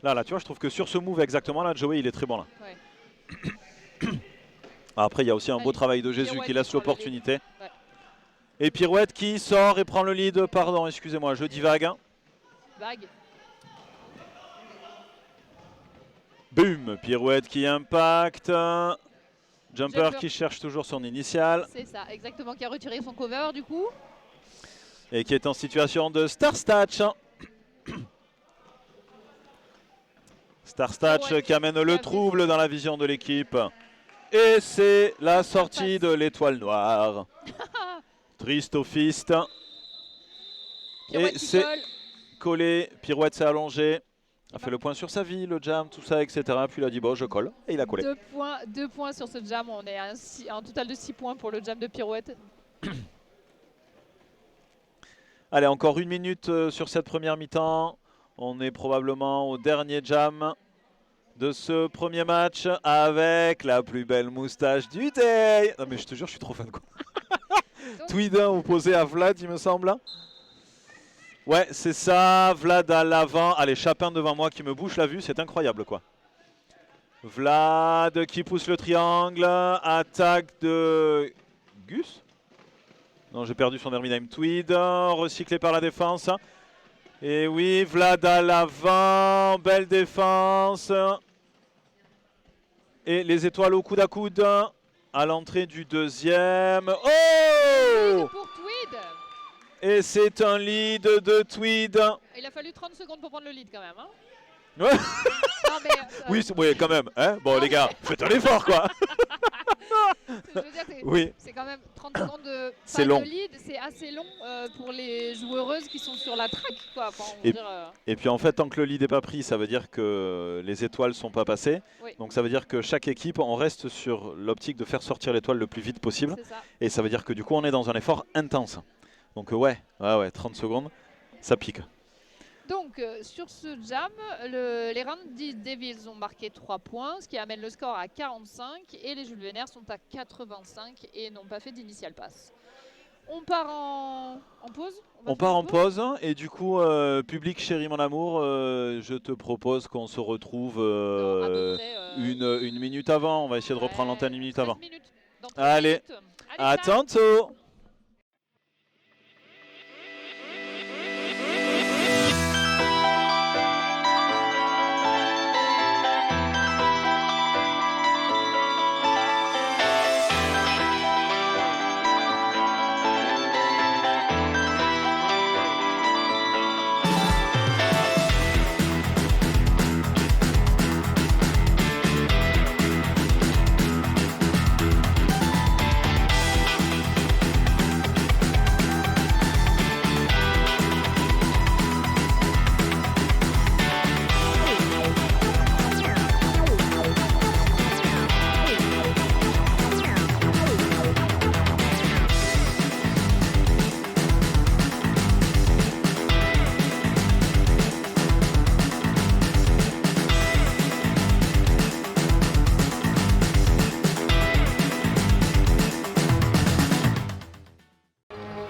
Speaker 1: Là, tu vois, je trouve que sur ce move exactement, là, Joey, il est très bon là.
Speaker 2: Ouais.
Speaker 1: Après, il y a aussi un beau travail de Jésus
Speaker 2: Pirouette
Speaker 1: qui laisse
Speaker 2: sur le
Speaker 1: l'opportunité.
Speaker 2: lead. Ouais.
Speaker 1: Et Pirouette qui sort et prend le lead. Pardon, excusez-moi, je divague.
Speaker 2: Vague.
Speaker 1: Boum, Pirouette qui impacte. Jumper qui cherche toujours son initial.
Speaker 2: C'est ça, exactement, qui a retiré son cover du coup.
Speaker 1: Et qui est en situation de Star Statch. Star Statch qui amène le trouble dans la vision de l'équipe. Et c'est la sortie de l'étoile noire. Triste au fist. Et c'est collé, pirouette s'est allongé. A fait le point sur sa vie, le jam, tout ça, etc. Puis il a dit bon, je colle. Et il a collé.
Speaker 2: 2 points sur ce jam. On est à un total de 6 points pour le jam de pirouette.
Speaker 1: Allez, encore 1 minute sur cette première mi-temps. On est probablement au dernier jam de ce premier match avec la plus belle moustache du day. Non mais je te jure, je suis trop fan quoi. Tweedin opposé à Vlad, il me semble. Ouais, c'est ça, Vlad à l'avant. Allez, Chapin devant moi qui me bouche la vue, c'est incroyable quoi. Vlad qui pousse le triangle, attaque de Gus. Non, j'ai perdu son Herminheim Tweed, recyclé par la défense. Et oui, Vlad à l'avant, belle défense. Et les étoiles au coude à coude à l'entrée du deuxième. Oh!
Speaker 2: Pour Tweed.
Speaker 1: Et c'est un lead de Tweed.
Speaker 2: Il a fallu 30 secondes pour prendre le lead quand même. Hein.
Speaker 1: Ouais.
Speaker 2: Non, mais,
Speaker 1: oui, oui, quand même. Hein, bon, les gars, faites un effort, quoi.
Speaker 2: Je veux dire,
Speaker 1: oui.
Speaker 2: C'est quand même 30 secondes de,
Speaker 1: long.
Speaker 2: De lead. C'est assez long pour les joueuses qui sont sur la track. Quoi. Enfin,
Speaker 1: et puis, en fait, tant que le lead n'est pas pris, ça veut dire que les étoiles ne sont pas passées.
Speaker 2: Oui.
Speaker 1: Donc, ça veut dire que chaque équipe, on reste sur l'optique de faire sortir l'étoile le plus vite possible.
Speaker 2: Ça.
Speaker 1: Et ça veut dire que du coup, on est dans un effort intense. Donc, ouais, 30 secondes, ça pique.
Speaker 2: Donc, sur ce jam, les Randy Devils ont marqué 3 points, ce qui amène le score à 45. Et les Jules Vénère sont à 85 et n'ont pas fait d'initial pass. On part en pause.
Speaker 1: On part en pause. Et du coup, public chéri mon amour, je te propose qu'on se retrouve une minute avant. On va essayer de reprendre l'antenne 1 minute avant. Allez, à tantôt.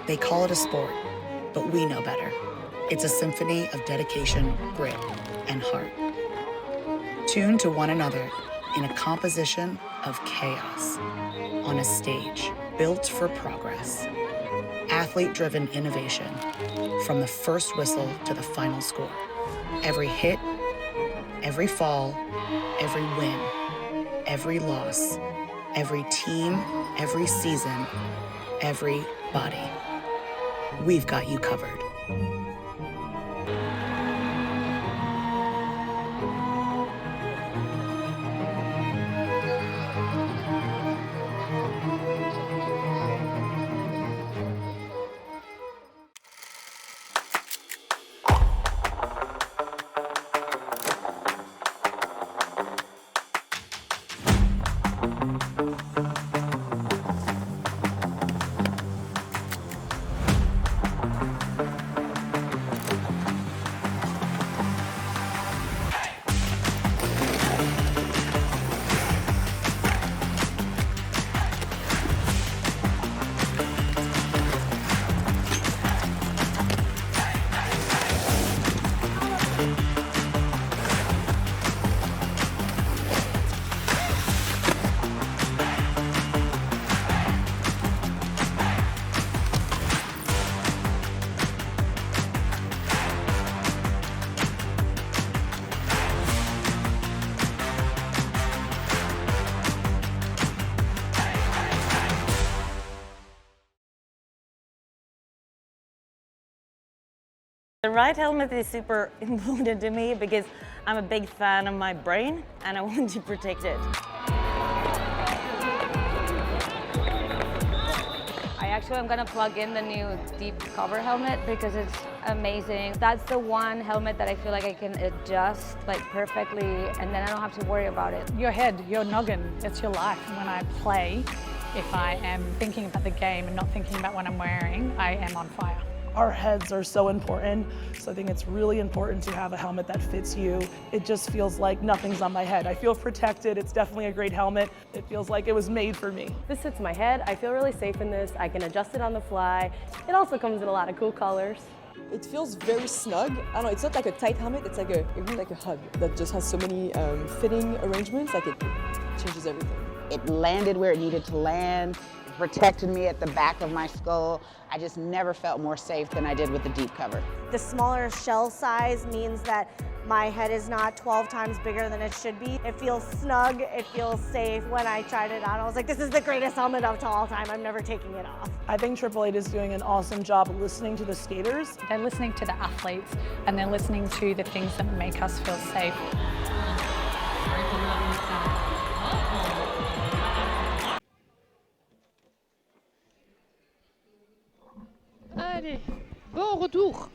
Speaker 3: They call it a sport, but we know better. It's a symphony of dedication, grit, and heart. Tuned to one another in a composition of chaos on a stage built for progress. Athlete-driven innovation from the first whistle to the final score. Every hit, every fall, every win, every loss, every team, every season, every body. We've got you covered.
Speaker 4: The right helmet is super important to me because I'm a big fan of my brain and I want to protect it.
Speaker 5: Actually, I'm gonna plug in the new deep cover helmet because it's amazing. That's the one helmet that I feel like I can adjust like perfectly and then I don't have to worry about it.
Speaker 6: Your head, your noggin, it's your life. When I play, if I am thinking about the game and not thinking about what I'm wearing, I am on fire.
Speaker 7: Our heads are so important, so I think it's really important to have a helmet that fits you. It just feels like nothing's on my head. I feel protected. It's definitely a great helmet. It feels like it was made for me.
Speaker 8: This fits my head. I feel really safe in this. I can adjust it on the fly. It also comes in a lot of cool colors.
Speaker 9: It feels very snug. I don't know, it's not like a tight helmet, it's like really like a hug that just has so many fitting arrangements, like it changes everything.
Speaker 10: It landed where it needed to land, protected me at the back of my skull. I just never felt more safe than I did with the deep cover.
Speaker 11: The smaller shell size means that my head is not 12 times bigger than it should be. It feels snug, it feels safe. When I tried it on, I was like, this is the greatest helmet of all time. I'm never taking it off.
Speaker 7: I think Triple Eight is doing an awesome job listening to the skaters.
Speaker 6: They're listening to the athletes and they're listening to the things that make us feel safe.
Speaker 2: Allez, bon retour.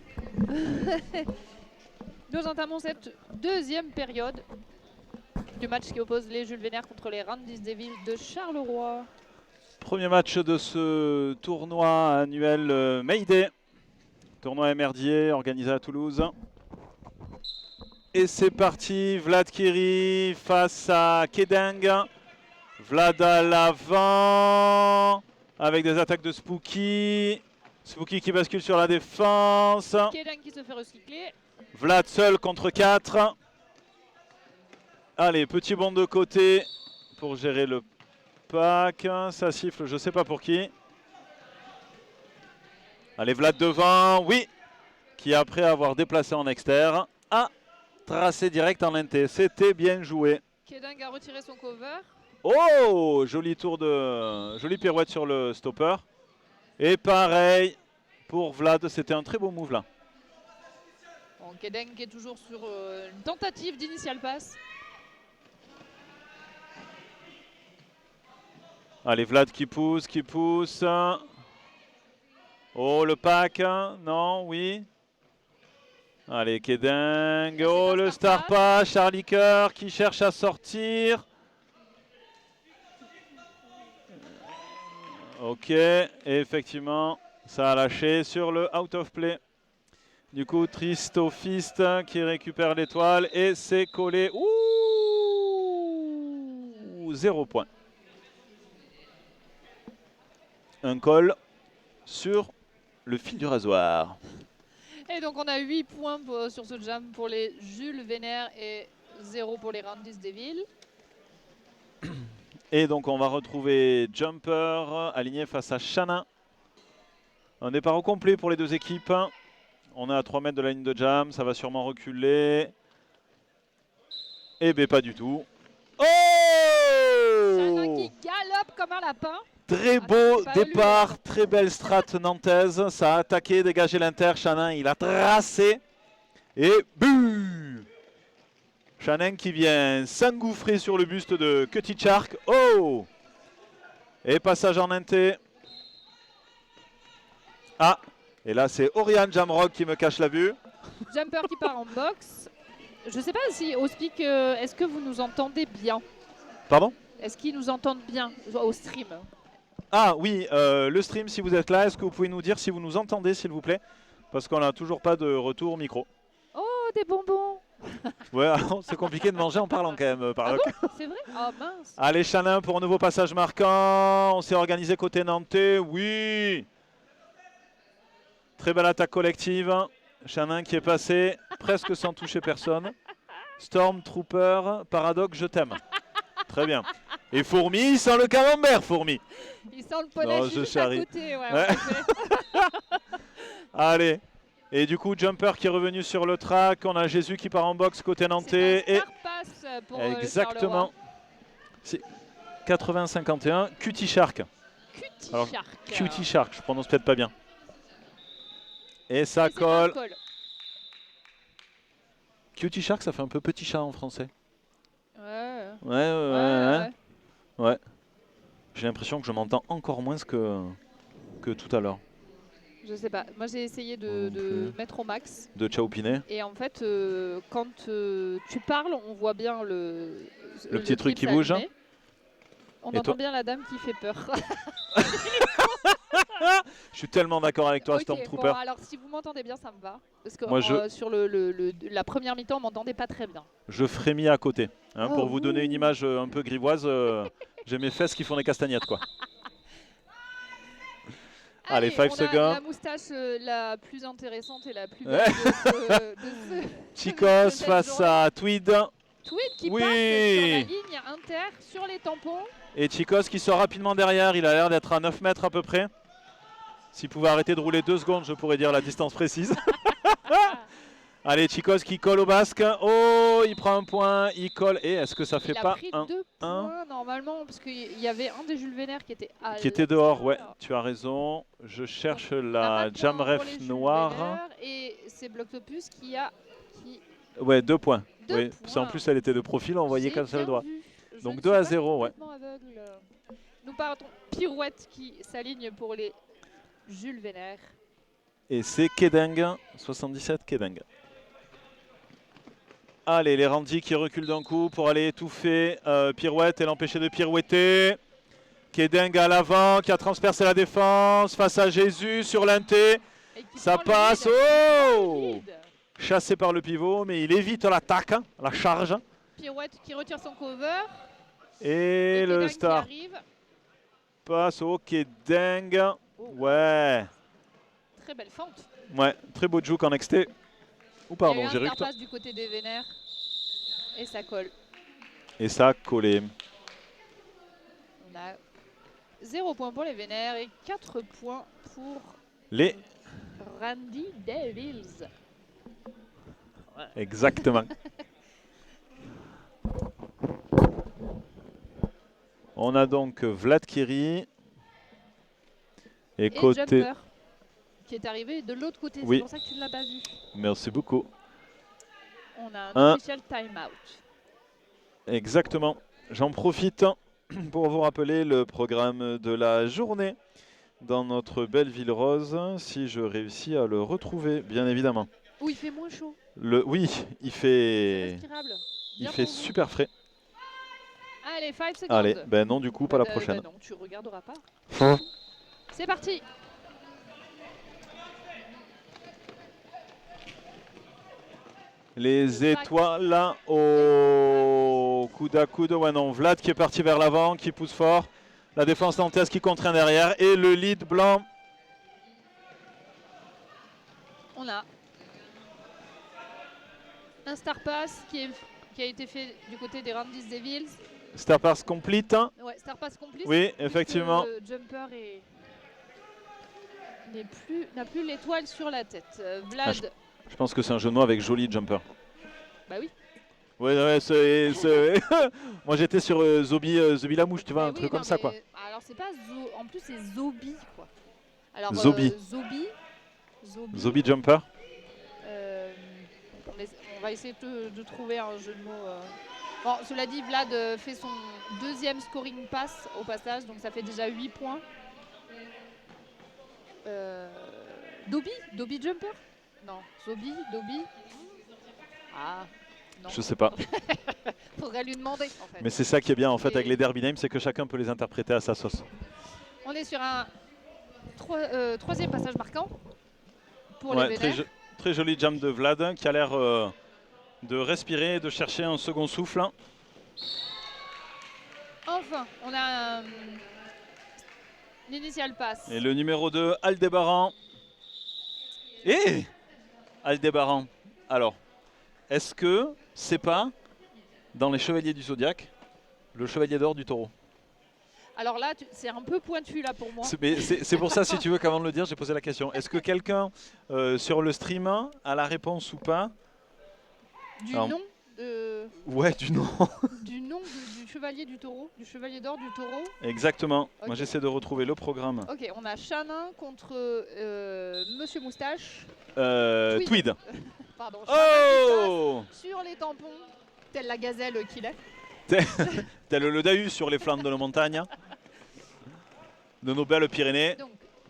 Speaker 2: Nous entamons cette deuxième période du match qui oppose les Jules Vénère contre les Randis Devils de Charleroi.
Speaker 1: Premier match de ce tournoi annuel Mayday. Tournoi MRDA organisé à Toulouse. Et c'est parti, Vlad Kiri face à Kedeng. Vlad à l'avant avec des attaques de Spooky. Spooky qui bascule sur la défense.
Speaker 2: Kedeng qui se fait recycler.
Speaker 1: Vlad seul contre 4. Allez, petit bond de côté pour gérer le pack. Ça siffle, je ne sais pas pour qui. Allez, Vlad devant, oui. Qui après avoir déplacé en externe a tracé direct en inté. C'était bien joué.
Speaker 2: Kedeng a retiré son cover.
Speaker 1: Oh, joli tour de... Jolie pirouette sur le stopper. Et pareil pour Vlad, c'était un très beau move là.
Speaker 2: Bon, Kedeng qui est toujours sur une tentative d'initial pass.
Speaker 1: Allez, Vlad qui pousse, qui pousse. Oh, le pack, non, oui. Allez, Kedeng. Oh, le star pass, Charlie Kerr qui cherche à sortir. Ok, et effectivement, ça a lâché sur le out of play. Du coup, Tristofist qui récupère l'étoile et c'est collé. Ouh, 0 point. Un call sur le fil du rasoir.
Speaker 2: Et donc on a 8 points sur ce jam pour les Jules Vénère et 0 pour les Randis Devils.
Speaker 1: Et donc on va retrouver Jumper aligné face à Shannon. Un départ au complet pour les deux équipes. On est à 3 mètres de la ligne de jam, ça va sûrement reculer. Eh bien pas du tout. Oh!
Speaker 2: Shannon qui galope comme un lapin.
Speaker 1: Très beau départ, très belle strat nantaise. Ça a attaqué, dégagé l'inter. Shannon, il a tracé. Et buh! Shannon qui vient s'engouffrer sur le buste de Cutty Shark. Oh! Et passage en inté. Ah! Et là, c'est Oriane Jamrock qui me cache la vue.
Speaker 2: Jumper qui part en box. Je ne sais pas si au speak, est-ce que vous nous entendez bien?
Speaker 1: Pardon?
Speaker 2: Est-ce qu'ils nous entendent bien au stream?
Speaker 1: Ah oui, le stream, si vous êtes là, est-ce que vous pouvez nous dire si vous nous entendez, s'il vous plaît? Parce qu'on n'a toujours pas de retour micro.
Speaker 2: Oh, des bonbons!
Speaker 1: Ouais, c'est compliqué de manger en parlant quand même, par
Speaker 2: Ah bon, c'est vrai? Oh mince!
Speaker 1: Allez, Shannon pour un nouveau passage marquant. On s'est organisé côté nantais, oui! Très belle attaque collective. Shannon qui est passé presque sans toucher personne. Stormtrooper, Paradox, je t'aime. Très bien. Et Fourmi, il sent le camembert, Fourmi.
Speaker 2: Il sent le poney juste à côté. Ouais,
Speaker 1: ouais. Allez. Et du coup, Jumper qui est revenu sur le track. On a Jésus qui part en box côté nantais.
Speaker 2: Et passe pour
Speaker 1: exactement. C'est 80-51. Cutty Shark.
Speaker 2: Cutty Shark.
Speaker 1: Cutty Shark, je prononce peut-être pas bien. Et ça colle. Cutie Shark, ça fait un peu petit chat en français.
Speaker 2: Ouais.
Speaker 1: Ouais. J'ai l'impression que je m'entends encore moins que tout à l'heure.
Speaker 2: Je sais pas. Moi, j'ai essayé de mettre au max.
Speaker 1: De Chaopinet.
Speaker 2: Et en fait, quand tu parles, on voit bien le
Speaker 1: petit truc
Speaker 2: clip
Speaker 1: qui bouge.
Speaker 2: s'allumer. On
Speaker 1: Et
Speaker 2: entend
Speaker 1: toi
Speaker 2: bien la dame qui fait peur.
Speaker 1: Je suis tellement d'accord avec toi,
Speaker 2: Ok,
Speaker 1: Stormtrooper.
Speaker 2: bon, alors si vous m'entendez bien, ça me va. Parce que
Speaker 1: Moi,
Speaker 2: sur la première mi-temps, on m'entendait pas très bien.
Speaker 1: Je frémis à côté. Hein,
Speaker 2: Oh,
Speaker 1: pour vous donner une image un peu grivoise, j'ai mes fesses qui font des castagnettes, quoi. Allez, 5
Speaker 2: on a
Speaker 1: seconds.
Speaker 2: la moustache la plus intéressante et la plus
Speaker 1: Ouais.
Speaker 2: belle de
Speaker 1: Chicos
Speaker 2: cette
Speaker 1: face
Speaker 2: journée.
Speaker 1: à Tweed.
Speaker 2: Tweed qui
Speaker 1: Oui.
Speaker 2: passe sur la ligne inter, sur les tampons.
Speaker 1: Et Chicos qui sort rapidement derrière. Il a l'air d'être à 9 mètres à peu près. S'il pouvait arrêter de rouler 2 secondes, je pourrais dire la distance précise. Allez, Chicos qui colle au basque. Oh, il prend un point, il colle. Et est-ce que ça fait
Speaker 2: Il a
Speaker 1: pas
Speaker 2: pris
Speaker 1: un
Speaker 2: 2 points normalement, parce qu'il y avait un des Jules Vénère qui était à
Speaker 1: qui était dehors? Ouais, tu as raison. Je cherche la jam ref noire.
Speaker 2: Et c'est Bloctopus qui a...
Speaker 1: Ouais, 2 points.
Speaker 2: Deux
Speaker 1: Oui,
Speaker 2: points.
Speaker 1: parce qu'en plus elle était de profil, on voyait
Speaker 2: J'ai
Speaker 1: comme ça le
Speaker 2: bien
Speaker 1: doigt.
Speaker 2: vu. Je
Speaker 1: Donc
Speaker 2: ne
Speaker 1: 2
Speaker 2: suis
Speaker 1: à
Speaker 2: pas
Speaker 1: 0, ouais.
Speaker 2: complètement aveugle. Nous partons Pirouette qui s'aligne pour les Jules Vénère.
Speaker 1: Et c'est Kedeng, 77 Kedeng. Allez, les Randy qui reculent d'un coup pour aller étouffer Pirouette et l'empêcher de pirouetter. Kedeng à l'avant qui a transpercé la défense face à Jésus sur l'inté. Ça passe. Oh! Chassé par le pivot, mais il évite l'attaque, la charge.
Speaker 2: Pirouette qui retire son cover.
Speaker 1: Et le
Speaker 2: Kedeng qui
Speaker 1: star
Speaker 2: arrive.
Speaker 1: passe au Kedeng. Ouais.
Speaker 2: Très belle fente.
Speaker 1: Ouais, très beau juke en XT. Ou
Speaker 2: Il y a
Speaker 1: pardon,
Speaker 2: eu
Speaker 1: j'ai
Speaker 2: un
Speaker 1: ructé.
Speaker 2: star pass du côté des Vénères. Et ça colle.
Speaker 1: Et ça a collé.
Speaker 2: On a 0 points pour les Vénères et 4 points pour
Speaker 1: Les.
Speaker 2: Randy Devils.
Speaker 1: Exactement. On a donc Vlad Kiri. Et côté.
Speaker 2: Jumper qui est arrivé de l'autre côté.
Speaker 1: Oui.
Speaker 2: C'est pour ça que tu ne l'as pas vu.
Speaker 1: Merci beaucoup.
Speaker 2: On a
Speaker 1: Un.
Speaker 2: un official timeout.
Speaker 1: Exactement. J'en profite pour vous rappeler le programme de la journée dans notre belle ville rose, si je réussis à le retrouver, bien évidemment.
Speaker 2: Où il fait moins chaud.
Speaker 1: Oui, il fait,
Speaker 2: Respirable.
Speaker 1: il
Speaker 2: Bien
Speaker 1: fait
Speaker 2: pour vous.
Speaker 1: super frais.
Speaker 2: Allez, 5 secondes.
Speaker 1: Allez, ben non, du coup, pas la prochaine.
Speaker 2: non, tu regarderas pas. C'est parti.
Speaker 1: Les étoiles là, au coude à coude. Ouais, non, Vlad qui est parti vers l'avant, qui pousse fort. La défense nantaise qui contraint derrière. Et le lead blanc.
Speaker 2: On a un star pass qui a été fait du côté des Randy Devils.
Speaker 1: Star Pass complete.
Speaker 2: Ouais, star pass complice.
Speaker 1: Oui,
Speaker 2: puisque
Speaker 1: effectivement.
Speaker 2: Le jumper n'a plus l'étoile sur la tête. Vlad.
Speaker 1: Je pense que c'est un jeu de mots avec joli jumper.
Speaker 2: Bah oui.
Speaker 1: Ouais, moi j'étais sur Zobi la mouche, tu vois, un truc comme ça quoi.
Speaker 2: Alors c'est pas en plus c'est Zobi quoi. Alors
Speaker 1: Zobi. Zobi jumper.
Speaker 2: On va essayer de trouver un jeu de mots. Bon, cela dit, Vlad fait son deuxième scoring pass au passage, donc ça fait déjà 8 points. Dobby jumper? Non, Zobi, Dobby. Ah, non.
Speaker 1: Je sais pas.
Speaker 2: Faudrait lui demander en fait.
Speaker 1: Mais c'est ça qui est bien en fait avec les derby names, c'est que chacun peut les interpréter à sa sauce.
Speaker 2: On est sur un troisième passage marquant pour
Speaker 1: Ouais,
Speaker 2: les Vénères.
Speaker 1: très joli jam de Vlad qui a l'air de respirer et de chercher un second souffle.
Speaker 2: Enfin, on a l'initial pass.
Speaker 1: Et le numéro 2, Aldébaran. Et Aldébaran. Alors, est-ce que c'est pas dans les Chevaliers du Zodiaque le Chevalier d'Or du Taureau?
Speaker 2: Alors là, c'est un peu pointu là pour moi.
Speaker 1: C'est pour ça, si tu veux, qu'avant de le dire, j'ai posé la question. Est-ce que quelqu'un sur le stream a la réponse ou pas?
Speaker 2: Du
Speaker 1: Alors,
Speaker 2: nom de...
Speaker 1: Ouais, du nom.
Speaker 2: Du nom du Chevalier du Taureau, du Chevalier d'Or du Taureau.
Speaker 1: Exactement.
Speaker 2: Ok.
Speaker 1: Moi, j'essaie de retrouver le programme.
Speaker 2: Ok, on a Chanin contre Monsieur Moustache.
Speaker 1: Tweed.
Speaker 2: pardon.
Speaker 1: Oh
Speaker 2: Sur les tampons, telle la gazelle qu'il est.
Speaker 1: Tel le Dahu sur les flancs de nos montagnes. De nos belles Pyrénées.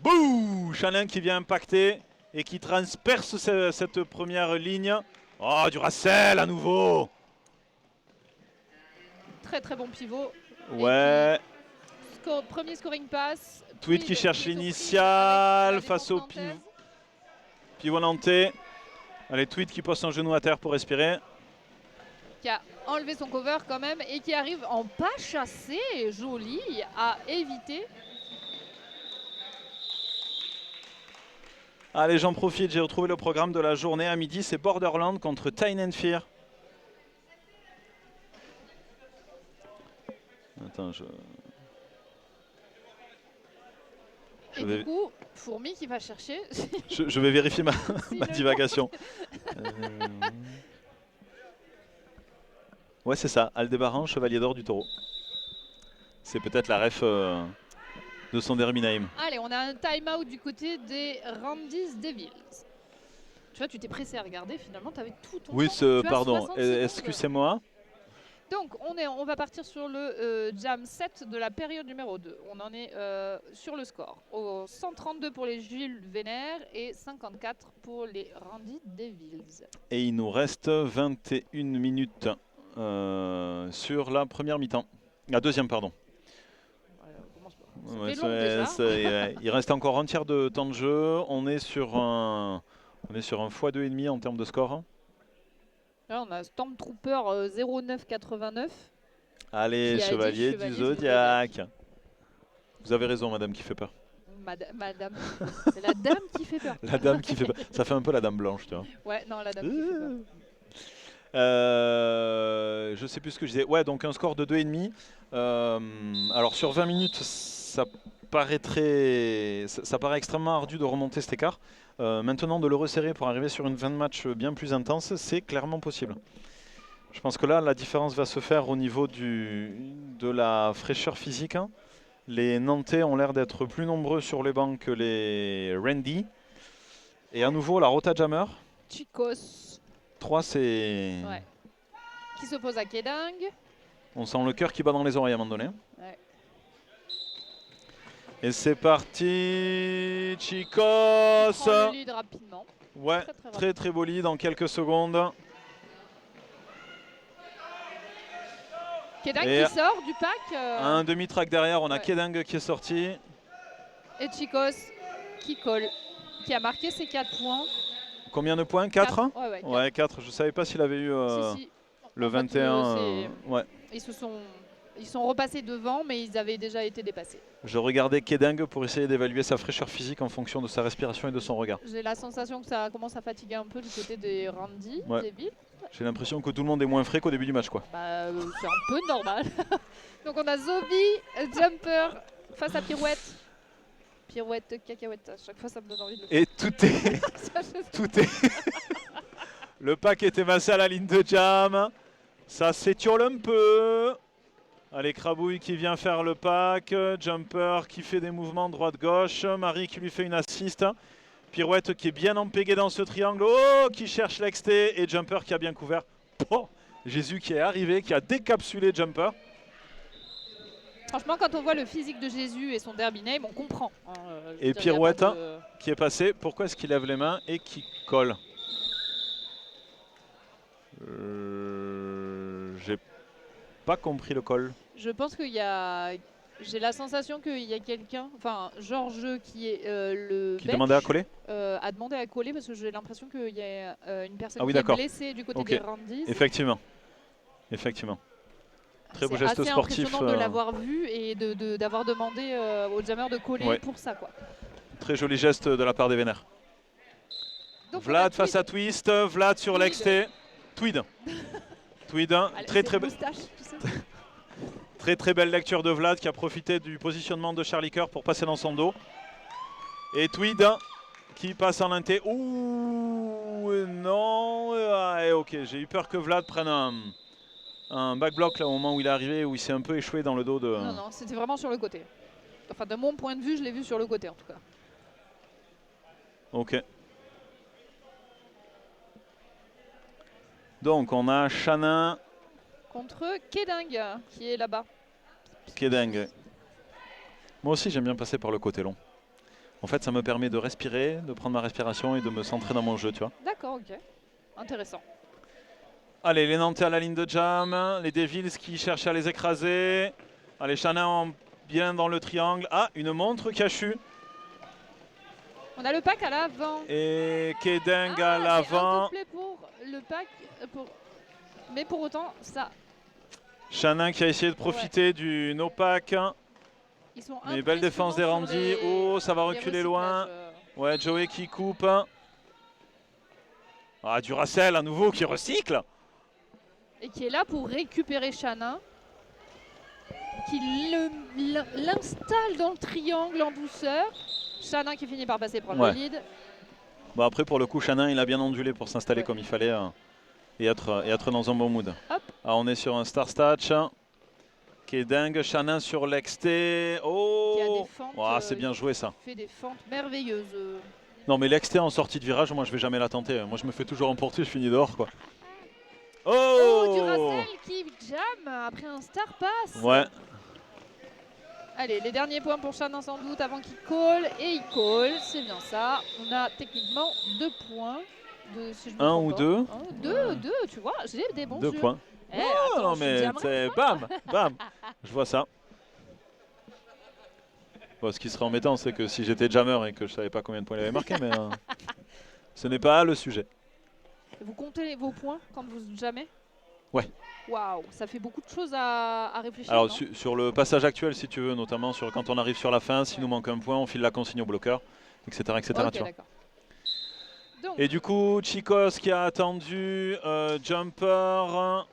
Speaker 1: Bouh, Shannon qui vient impacter et qui transperce cette première ligne. Oh, du Russell à nouveau.
Speaker 2: Très très bon pivot.
Speaker 1: Ouais.
Speaker 2: Premier scoring pass.
Speaker 1: Tweed qui cherche l'initial face au pivot nantais. Allez, Tweed qui pose son genou à terre pour respirer.
Speaker 2: Qui a enlevé son cover quand même et qui arrive en pas chassé, joli, à éviter.
Speaker 1: Allez, j'en profite, j'ai retrouvé le programme de la journée. À midi, c'est Borderland contre Tyne & Fear. Attends,
Speaker 2: Et du coup, Fourmi qui va chercher.
Speaker 1: je vais vérifier ma divagation. Ouais, c'est ça, Aldébaran, chevalier d'or du taureau. C'est peut-être la ref de son derby name.
Speaker 2: Allez, on a un time-out du côté des Randy's Devils. Tu vois, tu t'es pressé à regarder, finalement, tu avais tout ton temps.
Speaker 1: Pardon, excusez-moi.
Speaker 2: Donc, on va partir sur le jam 7 de la période numéro 2. On en est sur le score. Au 132 pour les Jules Vénère et 54 pour les Randy Devils.
Speaker 1: Et il nous reste 21 minutes sur la première mi-temps. La deuxième, pardon. Ouais, il reste encore un tiers de temps de jeu. On est sur un x2,5 en termes de score.
Speaker 2: Là, on a Stormtrooper 0989.
Speaker 1: Allez, chevalier du Zodiac. Vous avez raison, madame qui fait peur.
Speaker 2: Madame. C'est la dame qui fait peur.
Speaker 1: La dame qui fait peur. Ça fait un peu la dame blanche, tu vois.
Speaker 2: Ouais, non, la dame qui fait peur.
Speaker 1: Je sais plus ce que je disais. Ouais, donc un score de 2,5. Alors sur 20 minutes, ça paraît extrêmement ardu de remonter cet écart. Maintenant, de le resserrer pour arriver sur une fin de match bien plus intense, c'est clairement possible. Je pense que là, la différence va se faire au niveau de la fraîcheur physique. Les Nantais ont l'air d'être plus nombreux sur les bancs que les Randy. Et à nouveau, la Rota Jammer.
Speaker 2: Chicos.
Speaker 1: 3, c'est...
Speaker 2: Ouais. Qui s'oppose à Kedang.
Speaker 1: On sent le cœur qui bat dans les oreilles à un moment donné.
Speaker 2: Ouais.
Speaker 1: Et c'est parti, Chicos.
Speaker 2: On prend le lead rapidement.
Speaker 1: Ouais, très beau lead en quelques secondes.
Speaker 2: Kedang qui sort du pack.
Speaker 1: Un demi-track derrière, on a Kedang qui est sorti.
Speaker 2: Et Chicos qui colle, qui a marqué ses 4 points.
Speaker 1: Combien de points? 4
Speaker 2: Ouais,
Speaker 1: 4. Je ne savais pas s'il avait eu
Speaker 2: si.
Speaker 1: Le
Speaker 2: en
Speaker 1: 21. Ouais.
Speaker 2: Ils sont repassés devant, mais ils avaient déjà été dépassés.
Speaker 1: Je regardais Kedang pour essayer d'évaluer sa fraîcheur physique en fonction de sa respiration et de son regard.
Speaker 2: J'ai la sensation que ça commence à fatiguer un peu du côté des Randy.
Speaker 1: J'ai l'impression que tout le monde est moins frais qu'au début du match, quoi.
Speaker 2: Bah, c'est un peu normal. Donc on a Zobi, Jumper face à Pirouette. Pirouette, cacahuète, à chaque fois ça me donne envie de le faire.
Speaker 1: Et tout est... Le pack est émassé à la ligne de jam. Ça s'étiole un peu. Allez, Crabouille qui vient faire le pack. Jumper qui fait des mouvements droite-gauche. Marie qui lui fait une assist. Pirouette qui est bien empéguée dans ce triangle. Oh, qui cherche l'exté. Et Jumper qui a bien couvert. Oh, Jésus qui est arrivé, qui a décapsulé Jumper.
Speaker 2: Franchement, quand on voit le physique de Jésus et son derby name, on comprend.
Speaker 1: Et Pirouette qui est passé. Pourquoi est-ce qu'il lève les mains et qui colle? J'ai pas compris le call.
Speaker 2: Je pense qu'il y a... J'ai la sensation qu'il y a quelqu'un, enfin Georges qui est le
Speaker 1: qui demandait à coller
Speaker 2: a demandé à coller parce que j'ai l'impression qu'il y a une personne
Speaker 1: qui
Speaker 2: est blessée du côté des Randys.
Speaker 1: Effectivement. Très beau geste sportif.
Speaker 2: C'est impressionnant de l'avoir vu et d'avoir demandé aux jammers de coller pour ça, quoi.
Speaker 1: Très joli geste de la part des Vénères. Donc Vlad face à Twist, Vlad sur l'exté. Tweed. Allez, très belle lecture de Vlad qui a profité du positionnement de Charlie Coeur pour passer dans son dos. Et Tweed qui passe en inté. Ouh non. Ok, j'ai eu peur que Vlad prenne un back block là au moment où il est arrivé, où il s'est un peu échoué dans le dos de...
Speaker 2: Non, c'était vraiment sur le côté. Enfin, de mon point de vue, je l'ai vu sur le côté en tout cas.
Speaker 1: Ok. Donc on a Shannon
Speaker 2: contre Keding qui est là-bas.
Speaker 1: Keding. Moi aussi j'aime bien passer par le côté long. En fait ça me permet de respirer, de prendre ma respiration et de me centrer dans mon jeu, tu vois.
Speaker 2: D'accord, ok. Intéressant.
Speaker 1: Allez, les Nantais à la ligne de jam, les Devils qui cherchent à les écraser. Allez, Shannon bien dans le triangle. Ah, une montre cachue.
Speaker 2: On a le pack à l'avant.
Speaker 1: Et Keding
Speaker 2: Ah,
Speaker 1: à l'avant.
Speaker 2: c'est pour le pack. Mais pour autant, ça.
Speaker 1: Shannon qui a essayé de profiter du no pack.
Speaker 2: Ils sont
Speaker 1: Mais belle défense des
Speaker 2: impressionnants
Speaker 1: Randy.
Speaker 2: sur
Speaker 1: Oh, ça va
Speaker 2: les
Speaker 1: reculer loin.
Speaker 2: recyclages.
Speaker 1: Ouais, Joey qui coupe. Ah, Duracell à nouveau qui recycle.
Speaker 2: Et qui est là pour récupérer Shannon. Qui l'installe dans le triangle en douceur. Shannon qui finit par passer prendre le lead.
Speaker 1: Bon, après, pour le coup, Shannon, il a bien ondulé pour s'installer comme il fallait et être dans un bon mood.
Speaker 2: Hop.
Speaker 1: Ah, on est sur un star statch. Keding, Shannon sur l'XT. Oh, c'est bien joué ça.
Speaker 2: Fait des fentes merveilleuses.
Speaker 1: Non, mais l'XT en sortie de virage, moi je vais jamais la tenter. Moi je me fais toujours emporter, je finis dehors quoi.
Speaker 2: Oh, Duracell qui jam après un star pass.
Speaker 1: Ouais.
Speaker 2: Allez, les derniers points pour Shannon sans doute avant qu'il call. Et il call, c'est bien ça. On a techniquement 2 points. Si je me
Speaker 1: Un
Speaker 2: trompe
Speaker 1: ou
Speaker 2: pas.
Speaker 1: deux.
Speaker 2: Deux, tu vois, j'ai des bons
Speaker 1: 2
Speaker 2: jeux.
Speaker 1: points.
Speaker 2: Eh,
Speaker 1: Oh,
Speaker 2: attends,
Speaker 1: non
Speaker 2: je
Speaker 1: mais
Speaker 2: jammerai,
Speaker 1: c'est bam, bam. Je vois ça. Bon, ce qui serait embêtant, c'est que si j'étais jammer et que je savais pas combien de points il avait marqué, mais ce n'est pas le sujet.
Speaker 2: Vous comptez vos points quand vous jammez?
Speaker 1: Ouais.
Speaker 2: Waouh, ça fait beaucoup de choses à réfléchir.
Speaker 1: Alors
Speaker 2: non
Speaker 1: sur le passage actuel, si tu veux, notamment sur quand on arrive sur la fin, s'il nous manque un point, on file la consigne au bloqueur, etc. etc.
Speaker 2: Ok,
Speaker 1: tu vois.
Speaker 2: d'accord. Donc,
Speaker 1: Et du coup, Chicos qui a attendu, jumper.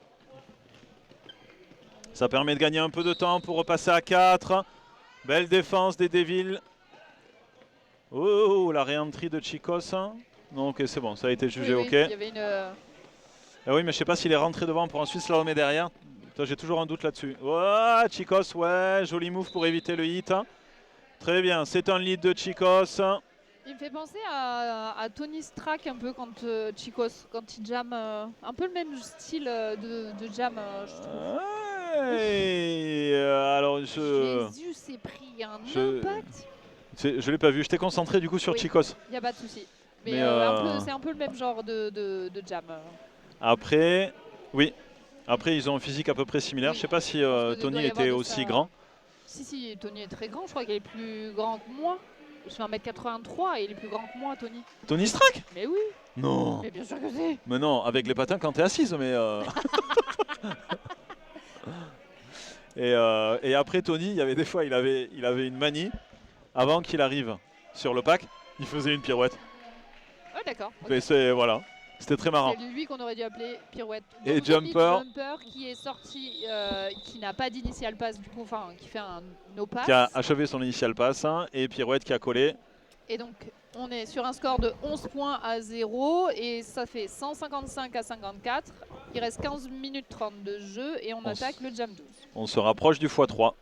Speaker 1: Ça permet de gagner un peu de temps pour repasser à 4. Belle défense des Devils. Oh, la réentrée de Chicos. Non, ok, c'est bon, ça a été jugé,
Speaker 2: oui,
Speaker 1: ok.
Speaker 2: il y avait une...
Speaker 1: Ah oui, mais je sais pas s'il est rentré devant pour ensuite slalom derrière. Toi, j'ai toujours un doute là-dessus. Oh, Chicos, ouais, joli move pour éviter le hit. Très bien, c'est un lead de Chicos.
Speaker 2: Il me fait penser à Tony Strack un peu quand Chicos, quand il jam, un peu le même style de jam, je trouve.
Speaker 1: Et alors,
Speaker 2: Jésus s'est pris un impact.
Speaker 1: Je l'ai pas vu, j'étais concentré du coup sur
Speaker 2: Oui,
Speaker 1: Chicos.
Speaker 2: il n'y a pas de souci. Mais,
Speaker 1: Mais
Speaker 2: c'est un peu le même genre de jam.
Speaker 1: Après, oui. Après, ils ont un physique à peu près similaire. Je sais pas si Tony était aussi grand.
Speaker 2: Si, Tony est très grand. Je crois qu'il est plus grand que moi. Je fais 1m83 et il est plus grand que moi, Tony.
Speaker 1: Tony Strack?
Speaker 2: Mais oui.
Speaker 1: Non.
Speaker 2: Mais bien sûr que c'est.
Speaker 1: Mais non, avec les patins quand t'es assise, mais... et après Tony, il y avait des fois, il avait une manie. Avant qu'il arrive sur le pack, il faisait une pirouette.
Speaker 2: Ouais, d'accord.
Speaker 1: Okay. Voilà, c'était très marrant.
Speaker 2: C'est lui qu'on aurait dû appeler pirouette.
Speaker 1: Et
Speaker 2: donc,
Speaker 1: jumper.
Speaker 2: Jumper qui est sorti, qui n'a pas d'initial pass du coup, enfin qui fait un no pass.
Speaker 1: Qui a achevé son initial pass et pirouette qui a collé.
Speaker 2: Et donc on est sur un score de 11 points à 0 et ça fait 155 à 54. Il reste 15 minutes 30 de jeu et on attaque le jam 12.
Speaker 1: On se rapproche du x3.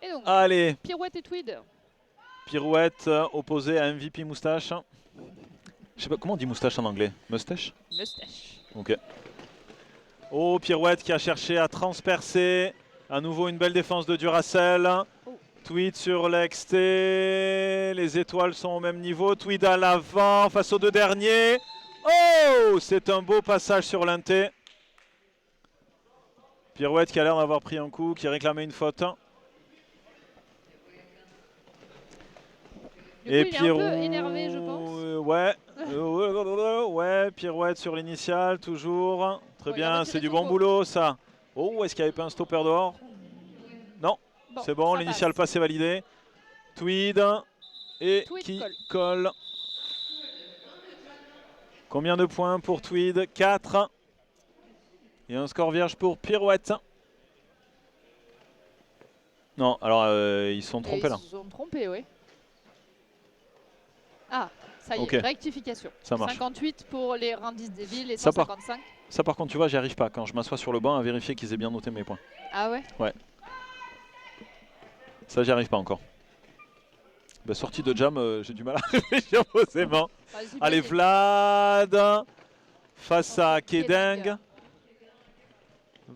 Speaker 2: Et donc,
Speaker 1: allez.
Speaker 2: Pirouette et Tweed.
Speaker 1: Pirouette opposée à MVP Moustache. Je sais pas, comment on dit moustache en anglais? Mustache?
Speaker 2: Mustache.
Speaker 1: Ok. Oh, Pirouette qui a cherché à transpercer. À nouveau une belle défense de Duracell.
Speaker 2: Oh.
Speaker 1: Tweed sur l'XT. Les étoiles sont au même niveau. Tweed à l'avant face aux deux derniers. Oh, c'est un beau passage sur l'inté. Pirouette qui a l'air d'avoir pris un coup, qui réclamait une faute.
Speaker 2: Et il est un peu énervé, je pense.
Speaker 1: Ouais, Pirouette sur l'initiale, toujours. Très bien, c'est du bon
Speaker 2: son
Speaker 1: boulot, ça. Oh, est-ce qu'il n'y avait pas un stopper dehors? Non,
Speaker 2: Bon,
Speaker 1: c'est bon,
Speaker 2: ça
Speaker 1: l'initial pass est validé. Tweed et
Speaker 2: Tweed
Speaker 1: qui
Speaker 2: colle.
Speaker 1: colle. Combien de points pour Tweed? 4. Et un score vierge pour Pirouette. Non, alors ils se sont trompés là.
Speaker 2: Ils se sont trompés, oui. Ah, ça y est,
Speaker 1: Ok.
Speaker 2: rectification.
Speaker 1: Ça marche.
Speaker 2: 58 pour les Randis des villes et
Speaker 1: Ça
Speaker 2: 155.
Speaker 1: Ça par contre, tu vois, j'y arrive pas. Quand je m'assois sur le banc à vérifier qu'ils aient bien noté mes points.
Speaker 2: Ah ouais?
Speaker 1: Ouais. Ça, j'y arrive pas encore. Bah, sortie de jam, j'ai du mal à réfléchir posément. Allez,
Speaker 2: J'imagine.
Speaker 1: Vlad face à Kedeng.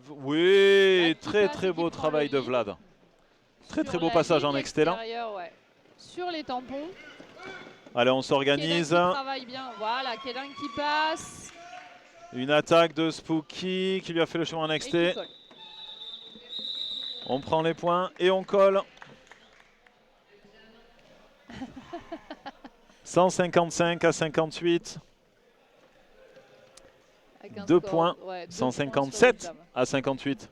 Speaker 1: Oui,
Speaker 2: Vlad qui
Speaker 1: très
Speaker 2: passe
Speaker 1: très
Speaker 2: et
Speaker 1: beau
Speaker 2: qui prend
Speaker 1: travail
Speaker 2: le
Speaker 1: de
Speaker 2: lead.
Speaker 1: Vlad. Très
Speaker 2: Sur
Speaker 1: très beau
Speaker 2: la
Speaker 1: passage en
Speaker 2: ligne
Speaker 1: externe.
Speaker 2: extérieure, ouais. Sur les tampons.
Speaker 1: Allez, on
Speaker 2: Kedeng
Speaker 1: s'organise.
Speaker 2: qui travaille bien. Voilà, Kedeng qui passe.
Speaker 1: Une attaque de Spooky qui lui a fait le chemin en
Speaker 2: Et
Speaker 1: XT.
Speaker 2: qui colle.
Speaker 1: On prend les points et on colle. 155 à 58.
Speaker 2: Avec un
Speaker 1: 2
Speaker 2: score,
Speaker 1: points.
Speaker 2: ouais, 2
Speaker 1: 157
Speaker 2: points sur les dames.
Speaker 1: à 58.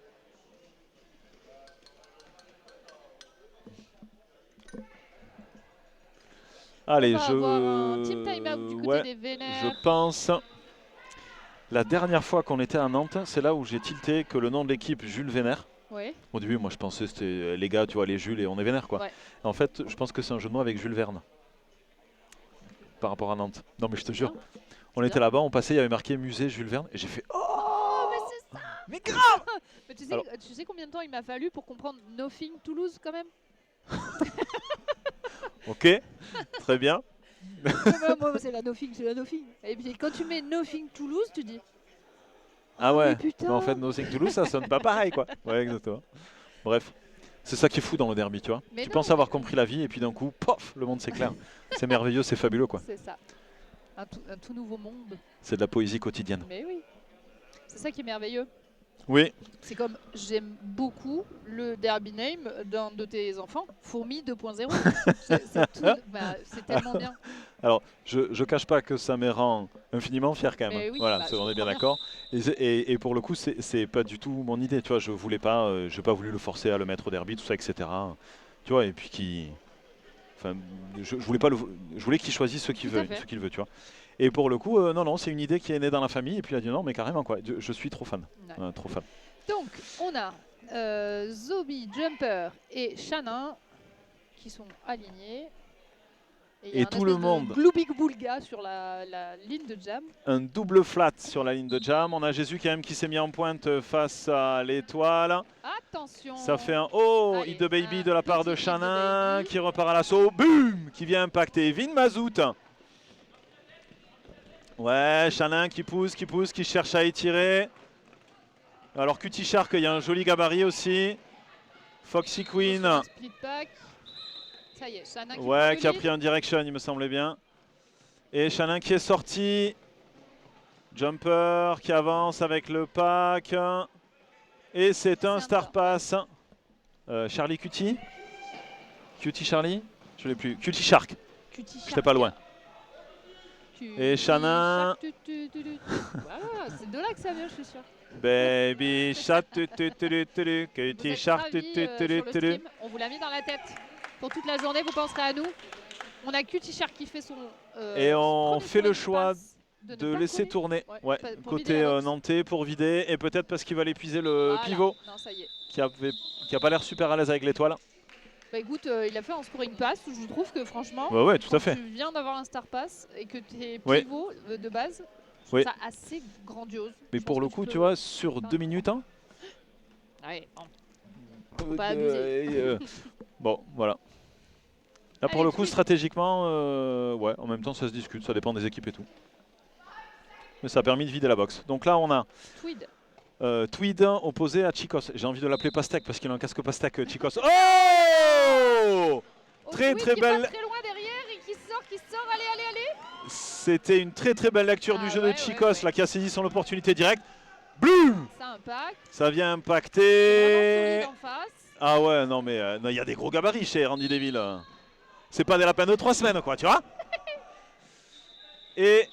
Speaker 1: Allez,
Speaker 2: On va avoir un team time-out du côté
Speaker 1: ouais,
Speaker 2: des Vénères.
Speaker 1: je pense. La dernière fois qu'on était à Nantes, c'est là où j'ai tilté que le nom de l'équipe Jules Vénère.
Speaker 2: Ouais.
Speaker 1: Au début, moi je pensais que c'était les gars, tu vois, les Jules et on est Vénère quoi.
Speaker 2: Ouais.
Speaker 1: En fait, je pense que c'est un jeu de mots avec Jules Verne. Par rapport à Nantes. Non mais je te jure. On était là-bas, on passait, il y avait marqué musée Jules Verne et j'ai fait oh
Speaker 2: Oh, mais c'est ça.
Speaker 1: mais grave.
Speaker 2: Mais tu sais,
Speaker 1: Alors-
Speaker 2: tu sais combien de temps il m'a fallu pour comprendre Nothing Toulouse quand même?
Speaker 1: Ok, très bien.
Speaker 2: Moi, c'est la Nothing, c'est la Nothing. Et puis quand tu mets Nothing Toulouse, tu dis
Speaker 1: Ah ouais,
Speaker 2: mais putain.
Speaker 1: mais en fait Nothing Toulouse ça sonne pas pareil quoi. Ouais exactement. Bref, c'est ça qui est fou dans le derby tu vois.
Speaker 2: Mais
Speaker 1: Tu
Speaker 2: non,
Speaker 1: penses avoir compris la vie et puis d'un coup, pof, le monde s'éclaire. C'est merveilleux, c'est fabuleux quoi.
Speaker 2: c'est ça. Un tout nouveau monde.
Speaker 1: C'est de la poésie quotidienne.
Speaker 2: Mais oui. C'est ça qui est merveilleux.
Speaker 1: Oui,
Speaker 2: C'est comme j'aime beaucoup le derby name d'un de tes enfants, Fourmi 2.0. C'est tellement bien.
Speaker 1: alors je cache pas que ça me rend infiniment fier quand même.
Speaker 2: Mais oui,
Speaker 1: Voilà,
Speaker 2: bah,
Speaker 1: on
Speaker 2: je
Speaker 1: est bien
Speaker 2: comprends
Speaker 1: d'accord. Et pour le coup, c'est pas du tout mon idée. Tu vois, je voulais pas, j'ai pas voulu le forcer à le mettre au derby, tout ça, etc. Tu vois, et puis qui, enfin, je voulais pas je voulais qu'il choisisse ce qu'il
Speaker 2: Tout à
Speaker 1: veut,
Speaker 2: fait.
Speaker 1: ce qu'il veut, tu vois. Et pour le coup, non, c'est une idée qui est née dans la famille. Et puis il a dit non, mais carrément quoi. Je suis trop fan,
Speaker 2: Ouais.
Speaker 1: trop fan.
Speaker 2: Donc, on a Zobi, Jumper et Shannon qui sont alignés. il y a
Speaker 1: Et
Speaker 2: un
Speaker 1: tout le
Speaker 2: espèce de
Speaker 1: monde.
Speaker 2: Gloubig Boulga sur la ligne de jam.
Speaker 1: Un double flat sur la ligne de jam. On a Jésus quand même qui s'est mis en pointe face à l'étoile.
Speaker 2: Attention.
Speaker 1: Ça fait un oh,
Speaker 2: Allez,
Speaker 1: hit de baby
Speaker 2: un
Speaker 1: de la part
Speaker 2: petit
Speaker 1: de
Speaker 2: hit de
Speaker 1: Shannon
Speaker 2: baby.
Speaker 1: qui repart à l'assaut. Boum, qui vient impacter Vin Mazout. Ouais, Shannon qui pousse, qui cherche à étirer. Alors Cutie Shark, il y a un joli gabarit aussi. Foxy Queen.
Speaker 2: Split pack. Ça y est, Shannon qui
Speaker 1: Ouais,
Speaker 2: prend le
Speaker 1: qui a
Speaker 2: lead.
Speaker 1: pris un direction, il me semblait bien. Et Shannon qui est sorti. Jumper qui avance avec le pack. Et c'est un star pass. Charlie Cutie. Cutie Charlie. Je l'ai plus. Cutie Shark.
Speaker 2: Cutie
Speaker 1: J'étais pas loin.
Speaker 2: Cutie
Speaker 1: Et Shannon.
Speaker 2: Shark, Voilà, c'est de là que ça vient, je suis sûr.
Speaker 1: Baby Shark.
Speaker 2: Vous
Speaker 1: Cutie
Speaker 2: êtes
Speaker 1: Shark.
Speaker 2: ravis, sur le stream. On vous l'a mis dans la tête. Pour toute la journée, vous penserez à nous. On a Cutie Shark qui fait son.
Speaker 1: Et on
Speaker 2: premier
Speaker 1: fait le
Speaker 2: sprint
Speaker 1: choix
Speaker 2: pass
Speaker 1: de
Speaker 2: ne pas
Speaker 1: laisser
Speaker 2: coller.
Speaker 1: tourner.
Speaker 2: Ouais,
Speaker 1: Ouais,
Speaker 2: pour vider
Speaker 1: côté
Speaker 2: la box.
Speaker 1: nantais pour vider. Et peut-être parce qu'il va épuiser le
Speaker 2: Voilà.
Speaker 1: pivot
Speaker 2: Non, ça y est.
Speaker 1: qui a pas l'air super à l'aise avec l'étoile.
Speaker 2: Bah écoute, il a fait un scoring pass. Je trouve que franchement,
Speaker 1: Ouais, tout à
Speaker 2: quand
Speaker 1: fait.
Speaker 2: tu viens d'avoir un star pass et que tes
Speaker 1: Ouais.
Speaker 2: pivots de base, je
Speaker 1: Oui.
Speaker 2: trouve ça assez grandiose.
Speaker 1: Mais
Speaker 2: Je
Speaker 1: pour
Speaker 2: pense
Speaker 1: le
Speaker 2: que
Speaker 1: coup,
Speaker 2: peux-
Speaker 1: tu vois, sur 2 minutes, hein,
Speaker 2: Ouais, bon. Faut pas abuser.
Speaker 1: bon, voilà. Là, pour
Speaker 2: Allez,
Speaker 1: le coup,
Speaker 2: Tweed.
Speaker 1: stratégiquement, ouais, en même temps, ça se discute, ça dépend des équipes et tout. Mais ça a permis de vider la box. Donc là, on a
Speaker 2: Tweed.
Speaker 1: Tweed opposé à Chicos. J'ai envie de l'appeler Pastèque parce qu'il a un casque Pastèque Chicos. Oh, très
Speaker 2: Tweed
Speaker 1: très
Speaker 2: qui
Speaker 1: belle.
Speaker 2: passe très loin derrière et qui sort. Allez.
Speaker 1: C'était une très très belle lecture du
Speaker 2: Ah
Speaker 1: jeu
Speaker 2: ouais,
Speaker 1: de Chicos
Speaker 2: ouais.
Speaker 1: là qui a saisi son opportunité directe. Bloom.
Speaker 2: Ça impacte.
Speaker 1: Ça vient
Speaker 2: Vraiment
Speaker 1: impacter.
Speaker 2: solide en face.
Speaker 1: Ah ouais, non mais il y a des gros gabarits chez Randy Deville. C'est pas des lapins de 3 semaines quoi, tu vois. Et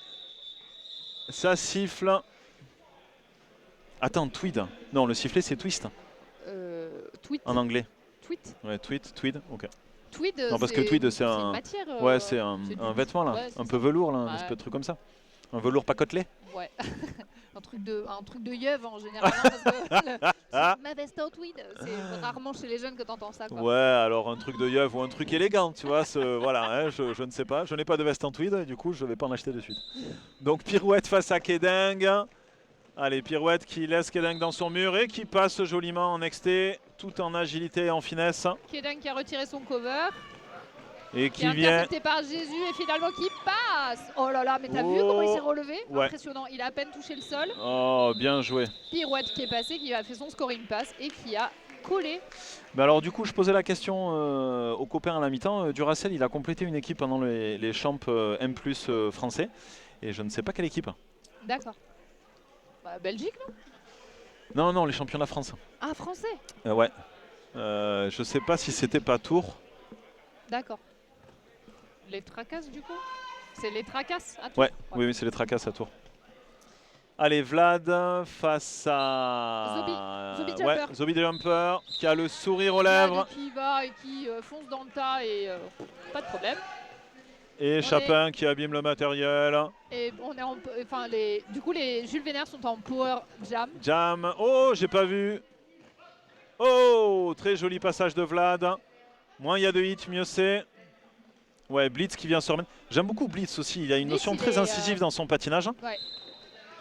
Speaker 1: ça siffle. Attends, Tweed. Non, le sifflet c'est twist
Speaker 2: Tweed.
Speaker 1: en anglais.
Speaker 2: Tweed.
Speaker 1: Ouais, tweed, ok.
Speaker 2: Tweed.
Speaker 1: Non, parce que tweed c'est
Speaker 2: une
Speaker 1: un.
Speaker 2: matière.
Speaker 1: Ouais, c'est un
Speaker 2: du-
Speaker 1: vêtement là,
Speaker 2: ouais, c'est
Speaker 1: un
Speaker 2: ça.
Speaker 1: peu velours là, un
Speaker 2: Ouais.
Speaker 1: espèce de truc comme ça. Un velours pas côtelé.
Speaker 2: Ouais. un truc de yeuve en général. hein, parce que
Speaker 1: Ah.
Speaker 2: ma veste en tweed, c'est rarement chez les jeunes que t'entends ça. Quoi.
Speaker 1: Ouais, alors un truc de yeuve ou un truc élégant, tu vois, voilà, hein, je ne sais pas. Je n'ai pas de veste en tweed, du coup, je ne vais pas en acheter de suite. Donc, pirouette face à Kedeng. Allez, pirouette qui laisse Kedeng dans son mur et qui passe joliment en XT, tout en agilité et en finesse.
Speaker 2: Kedeng qui a retiré son cover.
Speaker 1: Et
Speaker 2: Qui est
Speaker 1: qui vient.
Speaker 2: intercepté par Jésus et finalement qui passe. Oh là là, mais t'as vu comment il s'est relevé?
Speaker 1: Ouais.
Speaker 2: Impressionnant, il a à peine touché le sol.
Speaker 1: Oh, bien joué.
Speaker 2: Pirouette qui est passé, qui a fait son scoring pass et qui a collé.
Speaker 1: Bah alors du coup, je posais la question aux copains à la mi-temps. Duracell, il a complété une équipe pendant les champs M+ français. Et je ne sais pas quelle équipe.
Speaker 2: D'accord. Bah, Belgique, non?
Speaker 1: Non, non, les championnats France.
Speaker 2: Ah, français.
Speaker 1: Ouais. Je sais pas si c'était pas Tours.
Speaker 2: D'accord. Les tracasses du coup? C'est les tracasses à Tours?
Speaker 1: Ouais, oui, oui, c'est les tracasses à Tours. Allez, Vlad face à
Speaker 2: Zombie Jumper.
Speaker 1: Ouais, Zombie Jumper qui a le sourire aux
Speaker 2: Vlad
Speaker 1: lèvres.
Speaker 2: qui va et qui fonce dans le tas et pas de problème.
Speaker 1: Et Chapin qui abîme le matériel.
Speaker 2: Et on est enfin du coup les Jules Vénère sont en power jam.
Speaker 1: Jam. Oh, j'ai pas vu. Oh, très joli passage de Vlad. Moins il y a de hits, mieux c'est. Ouais, Blitz qui vient se remettre. J'aime beaucoup Blitz aussi. Il a une
Speaker 2: Blitz,
Speaker 1: notion
Speaker 2: il
Speaker 1: très
Speaker 2: est,
Speaker 1: incisive dans son patinage.
Speaker 2: Ouais.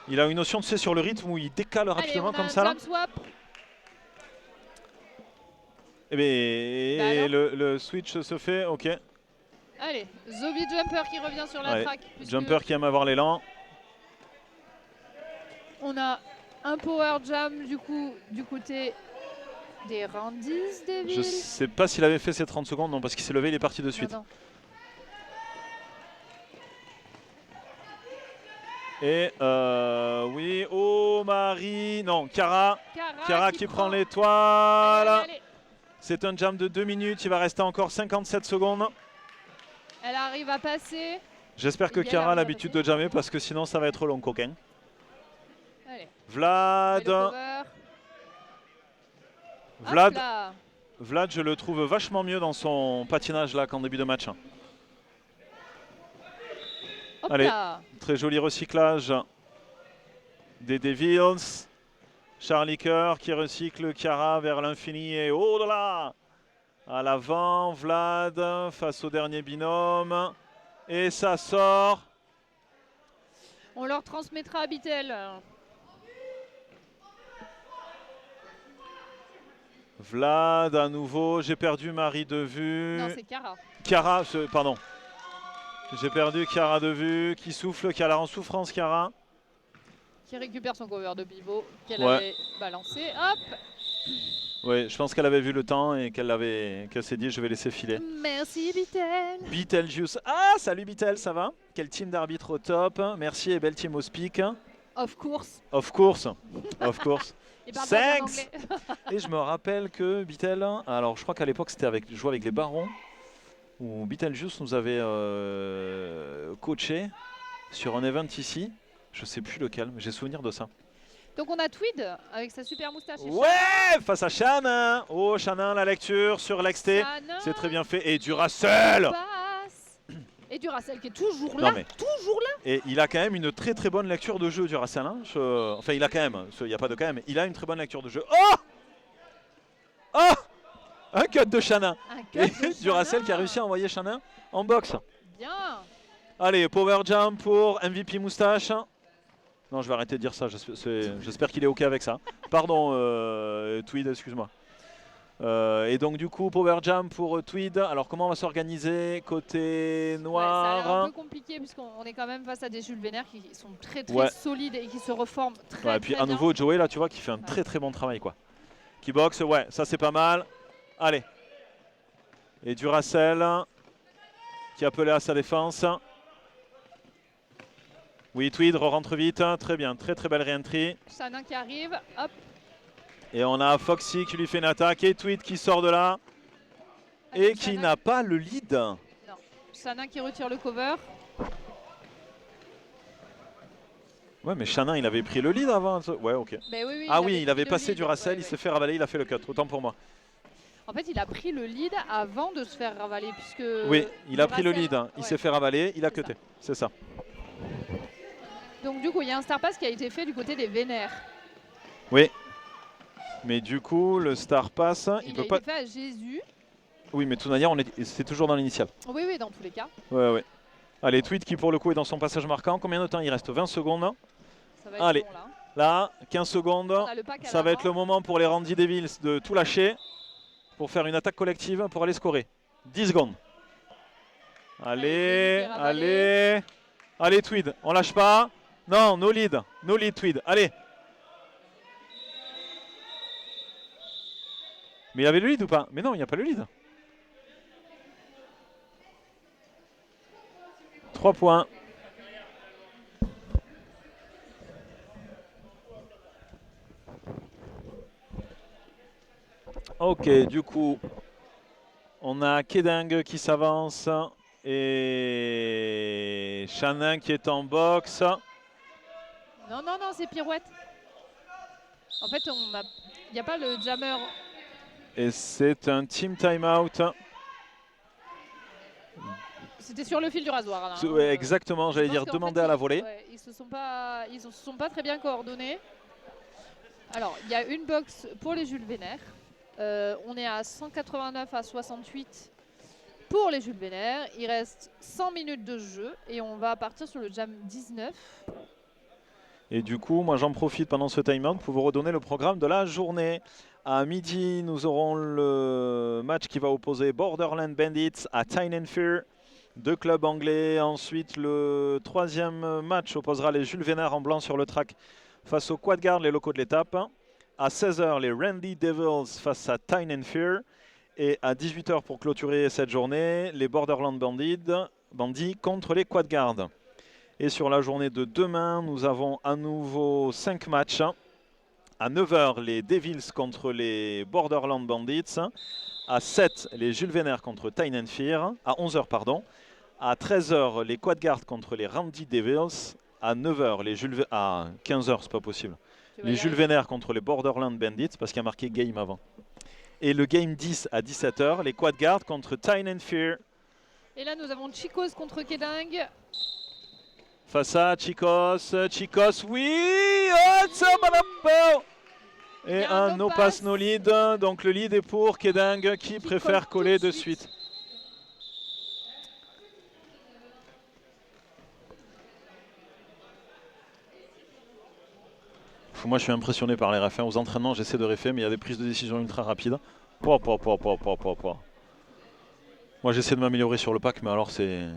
Speaker 1: Il a une notion, tu sais, sur le rythme où il décale rapidement
Speaker 2: Allez, on a
Speaker 1: comme
Speaker 2: un
Speaker 1: ça. Là.
Speaker 2: jam swap.
Speaker 1: Et
Speaker 2: Bah
Speaker 1: le switch se fait, ok.
Speaker 2: Allez, Zombie Jumper qui revient sur la
Speaker 1: Allez,
Speaker 2: track. puisque
Speaker 1: Jumper qui aime avoir l'élan.
Speaker 2: On a un power jam du coup du côté des Randys Devils.
Speaker 1: Je sais pas s'il avait fait ses 30 secondes, non, parce qu'il s'est levé, il est parti de suite.
Speaker 2: Non.
Speaker 1: Et oui, oh Marie, non, Cara qui prend l'étoile.
Speaker 2: Allez.
Speaker 1: C'est un jam de 2 minutes, il va rester encore 57 secondes.
Speaker 2: Elle arrive à passer.
Speaker 1: J'espère que
Speaker 2: Miguel
Speaker 1: Cara a
Speaker 2: arrive à
Speaker 1: l'habitude de jammer parce que sinon ça va être long, coquin.
Speaker 2: Allez.
Speaker 1: Vlad.
Speaker 2: Et le cover.
Speaker 1: Vlad.
Speaker 2: Hop là.
Speaker 1: Vlad, je le trouve vachement mieux dans son patinage là qu'en début de match.
Speaker 2: Hop
Speaker 1: Allez,
Speaker 2: là.
Speaker 1: très joli recyclage des Devils. Charlie Kerr qui recycle Cara vers l'infini et oh là là. À l'avant, Vlad face au dernier binôme. Et ça sort.
Speaker 2: On leur transmettra à Bittel.
Speaker 1: Vlad à nouveau, j'ai perdu Marie de vue.
Speaker 2: Non, c'est Cara.
Speaker 1: Cara, pardon. J'ai perdu Cara de vue, qui souffle, qui a l'air en souffrance, Cara.
Speaker 2: Qui récupère son cover de pivot qu'elle
Speaker 1: Ouais.
Speaker 2: avait balancé. Hop.
Speaker 1: Oui, je pense qu'elle avait vu le temps et qu'elle s'est dit je vais laisser filer.
Speaker 2: Merci Bittel.
Speaker 1: Betelgeuse. Ah, salut Betel, ça va? Quel team d'arbitre au top. Merci et belle team au speak.
Speaker 2: Of course.
Speaker 1: Of course. Of course.
Speaker 2: Il parle pas bien
Speaker 1: Thanks.
Speaker 2: anglais.
Speaker 1: Et je me rappelle que Betel, alors je crois qu'à l'époque c'était jouer avec les Barons, où Betelgeuse nous avait coaché sur un event ici. Je sais plus lequel, mais j'ai souvenir de ça.
Speaker 2: Donc on a Tweed avec sa super moustache. et
Speaker 1: Ouais, face à Shannon. Oh, Shannon, la lecture sur l'XT.
Speaker 2: Shannon.
Speaker 1: C'est très bien fait. Et Duracell.
Speaker 2: Passe. Et Duracell qui est toujours là.
Speaker 1: Non, mais-
Speaker 2: Toujours là.
Speaker 1: Et il a quand même une très très bonne lecture de jeu, Duracell. Hein. Enfin, il a quand même, il n'y a pas de quand même, il a une très bonne lecture de jeu. Oh, oh, un cut de Shannon.
Speaker 2: Un
Speaker 1: Et
Speaker 2: cut de
Speaker 1: Duracell
Speaker 2: Shannon.
Speaker 1: qui a réussi à envoyer Shannon en boxe.
Speaker 2: Bien.
Speaker 1: Allez, power jump pour MVP moustache. Non, je vais arrêter de dire ça. J'espère qu'il est OK avec ça. Pardon, Tweed, excuse-moi. Et donc, du coup, power jump pour Tweed. Alors, comment on va s'organiser côté
Speaker 2: Ouais, ça a l'air un
Speaker 1: noir?
Speaker 2: peu compliqué puisqu'on est quand même face à des Jules Vénère qui sont très très
Speaker 1: Ouais.
Speaker 2: solides et qui se reforment très
Speaker 1: Ouais, et puis
Speaker 2: très
Speaker 1: à
Speaker 2: bien.
Speaker 1: nouveau, Joey, là, tu vois, qui fait un très très bon travail, quoi. Qui boxe, ouais, ça c'est pas mal. Allez. Et Duracell qui appelait à sa défense. Oui, Tweed rentre vite. Très bien, très très belle réentrie.
Speaker 2: Shannon qui arrive. Hop.
Speaker 1: Et on a Foxy qui lui fait une attaque. Et Tweed qui sort de là. Et qui n'a pas le lead.
Speaker 2: Non. Shannon qui retire le cover.
Speaker 1: Ouais, mais Shannon, il avait pris le lead avant. Ouais, ok.
Speaker 2: Ben oui,
Speaker 1: Ah oui,
Speaker 2: avait
Speaker 1: il avait
Speaker 2: pris le
Speaker 1: passé
Speaker 2: lead.
Speaker 1: Duracell,
Speaker 2: Ouais,
Speaker 1: il
Speaker 2: ouais.
Speaker 1: s'est fait ravaler, il a fait le cut. Autant pour moi.
Speaker 2: En fait, il a pris le lead avant de se faire ravaler puisque.
Speaker 1: Oui, il a pris le
Speaker 2: Duracell-
Speaker 1: lead. Il
Speaker 2: ouais.
Speaker 1: s'est fait ravaler, il a
Speaker 2: C'est ça.
Speaker 1: cuté. C'est ça.
Speaker 2: Donc du coup, il y a un star pass qui a été fait du côté des Vénères.
Speaker 1: Oui. Mais du coup, le Star Pass, il
Speaker 2: Il
Speaker 1: peut
Speaker 2: a
Speaker 1: pas.
Speaker 2: été fait à Jésus.
Speaker 1: Oui, mais de toute manière, c'est toujours dans l'initial.
Speaker 2: Oui, oui, dans tous les cas.
Speaker 1: Ouais, ouais. Allez, Tweed qui pour le coup est dans son passage marquant. Combien de temps il reste? 20 secondes.
Speaker 2: Ça va être
Speaker 1: Allez,
Speaker 2: bon là.
Speaker 1: là, 15 secondes.
Speaker 2: On a le pack à
Speaker 1: Ça va être
Speaker 2: l'avant.
Speaker 1: le moment pour les Randy Devils de tout lâcher pour faire une attaque collective pour aller scorer. 10 secondes. Allez, allez. Allez, Tweed, on lâche pas. Non, no lead Tweed, allez. Mais il avait le lead ou pas? Mais non, il n'y a pas le lead. 3 points. Ok, du coup, on a Kedang qui s'avance et Shannon qui est en boxe.
Speaker 2: Non, non, non, c'est Pirouette. En fait, il n'y a pas le jammer.
Speaker 1: Et c'est un team timeout.
Speaker 2: C'était sur le fil du rasoir. Là, hein.
Speaker 1: Ouais, exactement, j'allais dire demander à la volée.
Speaker 2: Ouais, ils se sont pas très bien coordonnés. Alors, il y a une box pour les Jules Vénère. On est à 189 à 68 pour les Jules Vénère. Il reste 100 minutes de jeu et on va partir sur le jam 19.
Speaker 1: Et du coup, moi j'en profite pendant ce timeout pour vous redonner le programme de la journée. À midi, nous aurons le match qui va opposer Borderland Bandits à Tyne and Fear, deux clubs anglais. Ensuite, le troisième match opposera les Jules Vénère en blanc sur le track face aux Quadguard, les locaux de l'étape. À 16h, les Randy Devils face à Tyne and Fear. Et à 18h pour clôturer cette journée, les Borderland Bandits contre les Quadguard. Et sur la journée de demain, nous avons à nouveau 5 matchs. À 9h, les Devils contre les Borderland Bandits. À 7, les Jules Vénère contre Tyne and Fear. À 11h, pardon. À 13h, les Quadguard contre les Randy Devils. À 9h, les Jules à 15h, c'est pas possible. Les Jules Vénère contre les Borderland Bandits, parce qu'il y a marqué game avant. Et le game 10 à 17h, les Quadguard contre Tyne and Fear.
Speaker 2: Et là, nous avons Chicos contre Kedang.
Speaker 1: Face à Chicos, oui, oh, ça madame. Et un no pass no lead, donc le lead est pour Kedang qui préfère coller de suite. Moi je suis impressionné par les refs. Aux entraînements j'essaie de refaire mais il y a des prises de décision ultra rapides. Moi j'essaie de m'améliorer sur le pack mais alors c'est...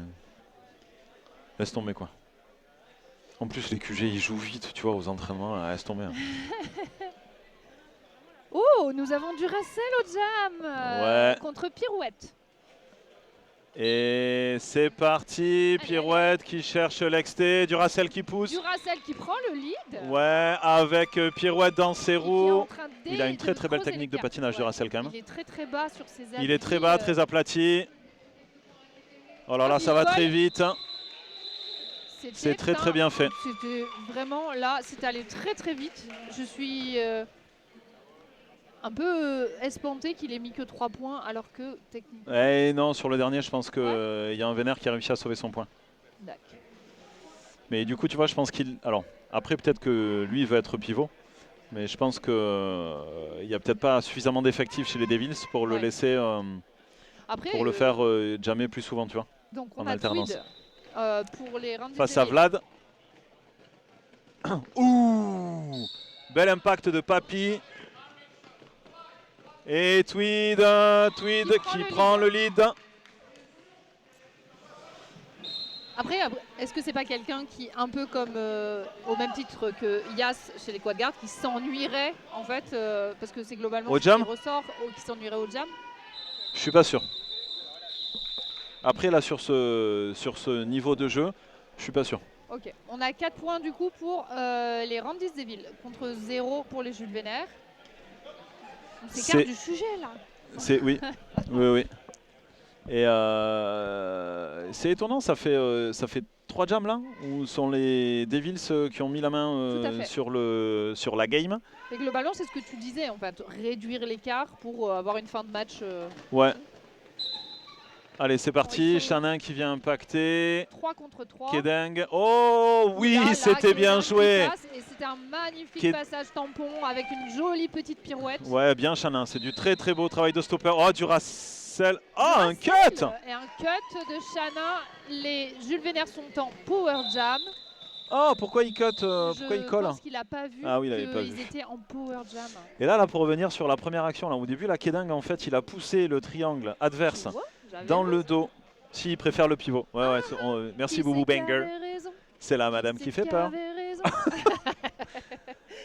Speaker 1: Laisse tomber quoi. En plus les QG ils jouent vite tu vois aux entraînements, là, laisse tomber. Hein.
Speaker 2: Oh, nous avons du Racel au jam contre Pirouette.
Speaker 1: Et c'est parti, Pirouette qui cherche l'XT, Duracell qui pousse.
Speaker 2: Duracell qui prend le lead.
Speaker 1: Ouais, avec Pirouette dans ses roues. Il a une très très belle technique de patinage, Duracell quand même.
Speaker 2: Il est très très bas sur ses appuis.
Speaker 1: Il est très bas, très aplati. Oh là là, ça va très vite. C'est très très bien fait.
Speaker 2: C'était vraiment là, c'est allé très très vite. Je suis un peu espanté qu'il ait mis que 3 points alors que techniquement...
Speaker 1: Eh non, sur le dernier, je pense qu'il y a un Vénère qui a réussi à sauver son point. Mais du coup, tu vois, je pense qu'il... Alors, après, peut-être que lui, il va être pivot. Mais je pense qu'il n'y a peut-être pas suffisamment d'effectifs chez les Devils pour le laisser...
Speaker 2: Après,
Speaker 1: pour le faire jamais plus souvent, tu vois.
Speaker 2: Donc on
Speaker 1: en
Speaker 2: a
Speaker 1: alternance.
Speaker 2: Tweed, pour les Randy
Speaker 1: face à Vlad. Ouh, bel impact de Papy. Et Tweed qui prend le lead.
Speaker 2: Après, est-ce que c'est pas quelqu'un qui, un peu comme au même titre que Yas chez les Quadguard, qui s'ennuierait en fait, parce que c'est globalement
Speaker 1: au
Speaker 2: ce
Speaker 1: jam
Speaker 2: qui ressort, qui s'ennuierait au jam?
Speaker 1: Je suis pas sûr. Après là sur ce niveau de jeu, je suis pas sûr.
Speaker 2: Ok, on a 4 points du coup pour les Randy Devils contre 0 pour les Jules Vénère. On s'écarte du sujet là.
Speaker 1: C'est oui, oui. Et c'est étonnant, ça fait 3 jams là où sont les Devils qui ont mis la main sur la game.
Speaker 2: Et globalement, c'est ce que tu disais en fait, réduire l'écart pour avoir une fin de match.
Speaker 1: Ouais. Allez, c'est parti. Shannon qui vient impacter.
Speaker 2: 3 contre 3.
Speaker 1: Kedang. Oh oui, c'était bien joué.
Speaker 2: Et c'était un magnifique passage tampon avec une jolie petite pirouette.
Speaker 1: Ouais, bien Shannon. C'est du très très beau travail de stopper. Oh, Duracell. Oh, un cut.
Speaker 2: Et un cut de Shannon. Les Jules Vénère sont en power jam.
Speaker 1: Oh, pourquoi il cut pourquoi il colle?
Speaker 2: Je pense qu'il n'a pas vu qu'ils étaient en power jam.
Speaker 1: Et là, pour revenir sur la première action, là, au début, la Kedang, en fait, il a poussé le triangle adverse dans le dos Si, il préfère le pivot. Ouais, ouais, merci Boubou Banger. C'est la madame qui fait peur.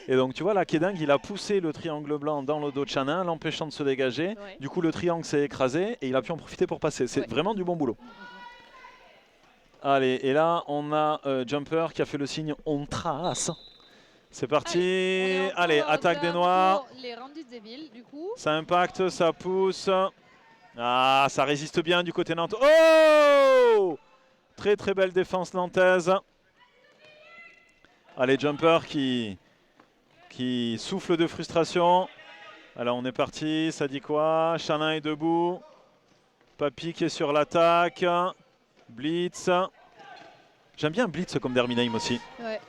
Speaker 1: Et donc tu vois là, Keding, il a poussé le triangle blanc dans le dos de Chanin, l'empêchant de se dégager.
Speaker 2: Ouais.
Speaker 1: Du coup, le triangle s'est écrasé et il a pu en profiter pour passer. C'est vraiment du bon boulot. Allez, et là, on a Jumper qui a fait le signe on trace. C'est parti. Allez, attaque des Noirs.
Speaker 2: Les Randy Devil, du coup.
Speaker 1: Ça impacte, ça pousse. Ah, ça résiste bien du côté nantais. Oh! Très très belle défense nantaise. Allez, Jumper qui souffle de frustration. Alors on est parti, ça dit quoi? Chanin est debout. Papy qui est sur l'attaque. Blitz. J'aime bien Blitz comme Derminheim aussi.
Speaker 2: Ouais.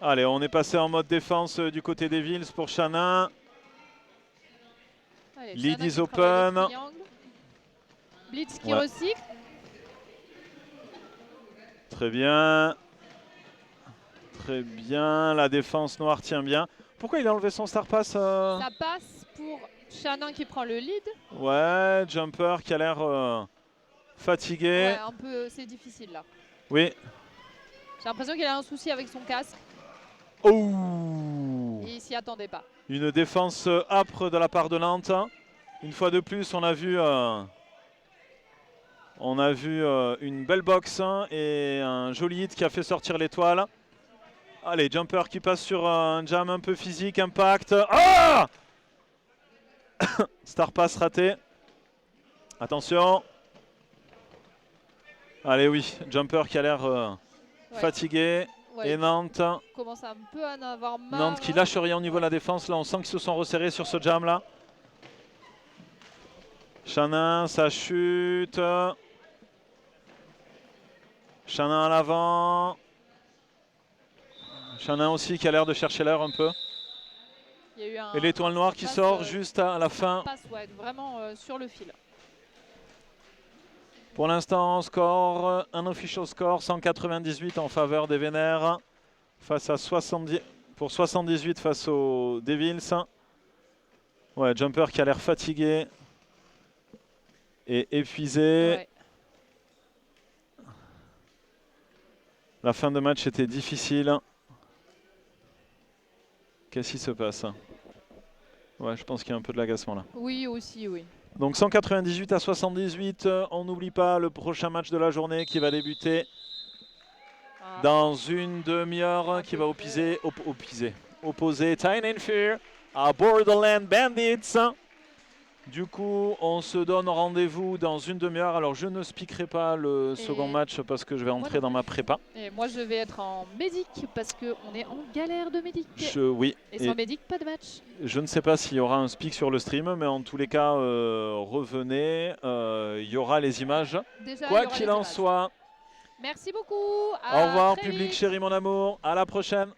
Speaker 1: Allez, on est passé en mode défense du côté des Villes pour Chanin.
Speaker 2: Allez,
Speaker 1: Lead
Speaker 2: Chanin
Speaker 1: is
Speaker 2: qui travaille le
Speaker 1: open.
Speaker 2: triangle. Blitz qui
Speaker 1: Ouais.
Speaker 2: recycle.
Speaker 1: Très bien. Très bien. La défense noire tient bien. Pourquoi il a enlevé son star pass
Speaker 2: Ça passe pour Chanin qui prend le lead.
Speaker 1: Ouais, Jumper qui a l'air fatigué.
Speaker 2: Ouais, un peu, c'est difficile là.
Speaker 1: Oui.
Speaker 2: J'ai l'impression qu'il a un souci avec son casque.
Speaker 1: Oh!
Speaker 2: Et il s'y attendait pas.
Speaker 1: Une défense âpre de la part de Nantes. Une fois de plus, on a vu une belle boxe et un joli hit qui a fait sortir l'étoile. Allez, Jumper qui passe sur un jam un peu physique, impact. Ah! Star pass raté. Attention. Allez, oui, Jumper qui a l'air fatigué.
Speaker 2: Ouais,
Speaker 1: Et Nantes.
Speaker 2: commence un peu à en avoir marre.
Speaker 1: Nantes qui lâche rien au niveau de la défense. Là, on sent qu'ils se sont resserrés sur ce jam là. Chanin, ça chute. Chanin à l'avant. Chanin aussi qui a l'air de chercher l'air un peu.
Speaker 2: Il y a eu un,
Speaker 1: Et l'étoile noire qui
Speaker 2: passe,
Speaker 1: sort juste à la fin.
Speaker 2: passe, ouais, vraiment sur le fil.
Speaker 1: Pour l'instant, score, un official score, 198 en faveur des Vénères. Face à 70, pour 78 face aux Devils. Ouais, Jumper qui a l'air fatigué et épuisé.
Speaker 2: Ouais.
Speaker 1: La fin de match était difficile. Qu'est-ce qui se passe? Ouais, je pense qu'il y a un peu de l'agacement là.
Speaker 2: Oui, aussi, oui.
Speaker 1: Donc 198 à 78, on n'oublie pas le prochain match de la journée qui va débuter dans une demi-heure, qui va opposer Tyne and Fear à Borderland Bandits. Du coup, on se donne rendez-vous dans une demi-heure. Alors, je ne speakerai pas le second match parce que je vais entrer dans ma prépa.
Speaker 2: Et moi, je vais être en médic parce qu'on est en galère de médic.
Speaker 1: Oui.
Speaker 2: Et sans médic, pas de match.
Speaker 1: Je ne sais pas s'il y aura un speak sur le stream, mais en tous les cas, revenez. Il y aura les images.
Speaker 2: Déjà,
Speaker 1: quoi
Speaker 2: il y aura
Speaker 1: qu'il
Speaker 2: les
Speaker 1: en
Speaker 2: images.
Speaker 1: soit.
Speaker 2: Merci beaucoup.
Speaker 1: Au revoir,
Speaker 2: très
Speaker 1: public
Speaker 2: vite.
Speaker 1: chéri, mon amour. À la prochaine.